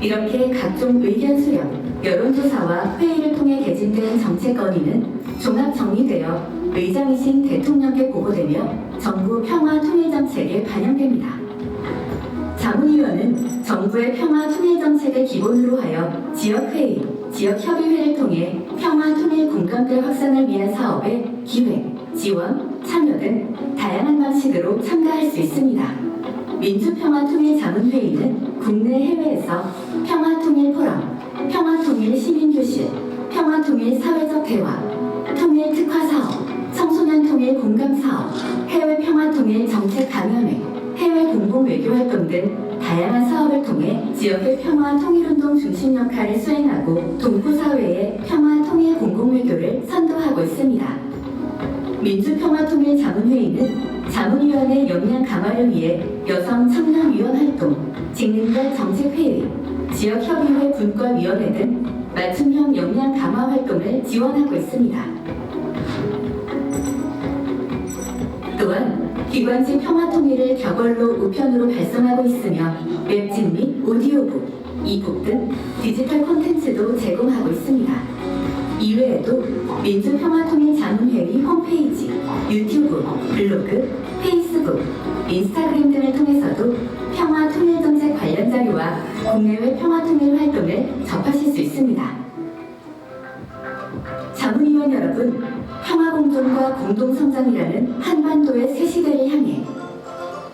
이렇게 각종 의견 수렴, 여론조사와 회의를 통해 개진된 정책건의는 종합 정리되어 의장이신 대통령께 보고되며 정부 평화통일정책에 반영됩니다. 자문위원은 정부의 평화통일정책을 기본으로 하여 지역회의, 지역협의회를 통해 평화통일 공감대 확산을 위한 사업에 기획, 지원, 참여 등 다양한 방식으로 참가할 수 있습니다. 민주평화통일자문회의는 국내 해외에서 평화통일 포럼, 평화통일 시민교실, 평화통일 사회적 대화, 통일 특화 사업, 청소년 통일 공감 사업, 해외 평화통일 정책 강연회, 해외 공공 외교 활동 등 다양한 사업을 통해 지역의 평화 통일운동 중심 역할을 수행하고 동포 사회의 평화 통일 공공 외교를 선도하고 있습니다. 민주평화통일자문회의는 자문위원회 역량 강화를 위해 여성 청년위원 활동, 직능별 정책회의, 지역협의회 분과위원회 등 맞춤형 역량 강화 활동을 지원하고 있습니다. 또한 기관지 평화통일을 격언로 우편으로 발송하고 있으며 웹진 및 오디오북, 이북 등 디지털 콘텐츠도 제공하고 있습니다. 이외에도 민주평화통일자문회의 홈페이지, 유튜브, 블로그, 페이스북, 인스타그램 등을 통해서도 평화통일정책 관련 자료와 국내외 평화통일 활동을 접하실 수 있습니다. 자문위원 여러분, 평화공존과 공동성장이라는 한반도의 새 시대를 향해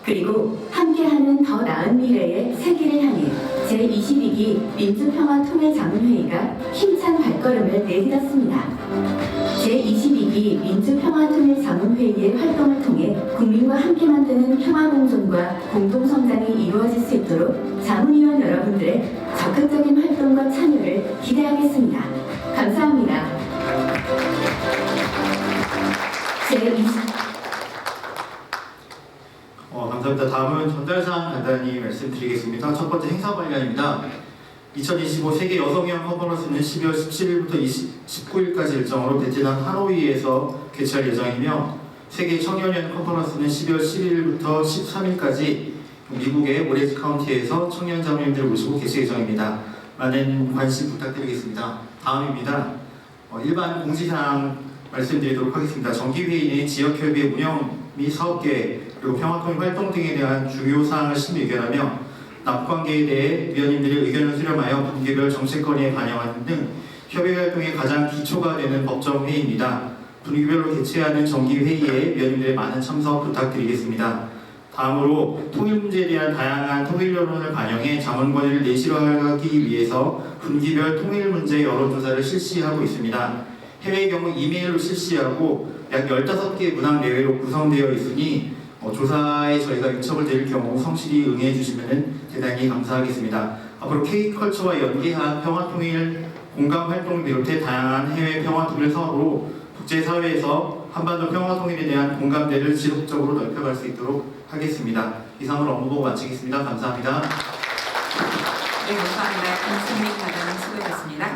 그리고 함께하는 더 나은 미래의 세기를 향해 제22기 민주평화통일자문회의가 힘찬 발걸음을 내딛었습니다. 제22기 민주평화통일자문회의의 활동을 통해 국민과 함께 만드는 평화공존과 공동성장이 이루어질 수 있도록 자문위원 여러분들의 적극적인 활동과 참여를 기대하겠습니다. 감사합니다. 감사합니다. 다음은 전달사항 간단히 말씀드리겠습니다. 첫 번째 행사 관련입니다. 2025 세계 여성의원 컨퍼런스는 12월 17일부터 19일까지 일정으로 베트남 하노이에서 개최할 예정이며 세계 청년위원 컨퍼런스는 12월 11일부터 13일까지 미국의 오렌지 카운티에서 청년 자문위원들을 모시고 개최 예정입니다. 많은 관심 부탁드리겠습니다. 다음입니다. 일반 공지사항 말씀드리도록 하겠습니다. 정기회의는 지역협의회 운영 및 사업계획 그리고 평화통일 활동 등에 대한 주요 사항을 심의 의견하며 납관계에 대해 위원님들의 의견을 수렴하여 분기별 정책건의에 반영하는 등 협의 활동의 가장 기초가 되는 법정회의입니다. 분기별로 개최하는 정기회의에 위원님들의 많은 참석 부탁드리겠습니다. 다음으로 통일 문제에 대한 다양한 통일 여론을 반영해 자문 권위를 내실화하기 위해서 분기별 통일 문제 여론조사를 실시하고 있습니다. 해외의 경우 이메일로 실시하고 약 15개 문항 내외로 구성되어 있으니 조사에 저희가 요청을 드릴 경우 성실히 응해 주시면 대단히 감사하겠습니다. 앞으로 K컬처와 연계한 평화통일 공감 활동을 비롯해 다양한 해외 평화통일 사업으로 국제사회에서 한반도 평화통일에 대한 공감대를 지속적으로 넓혀갈 수 있도록 하겠습니다. 이상으로 업무보고 마치겠습니다. 감사합니다. 네, 감사합니다. 김승민 과장님 수고하셨습니다.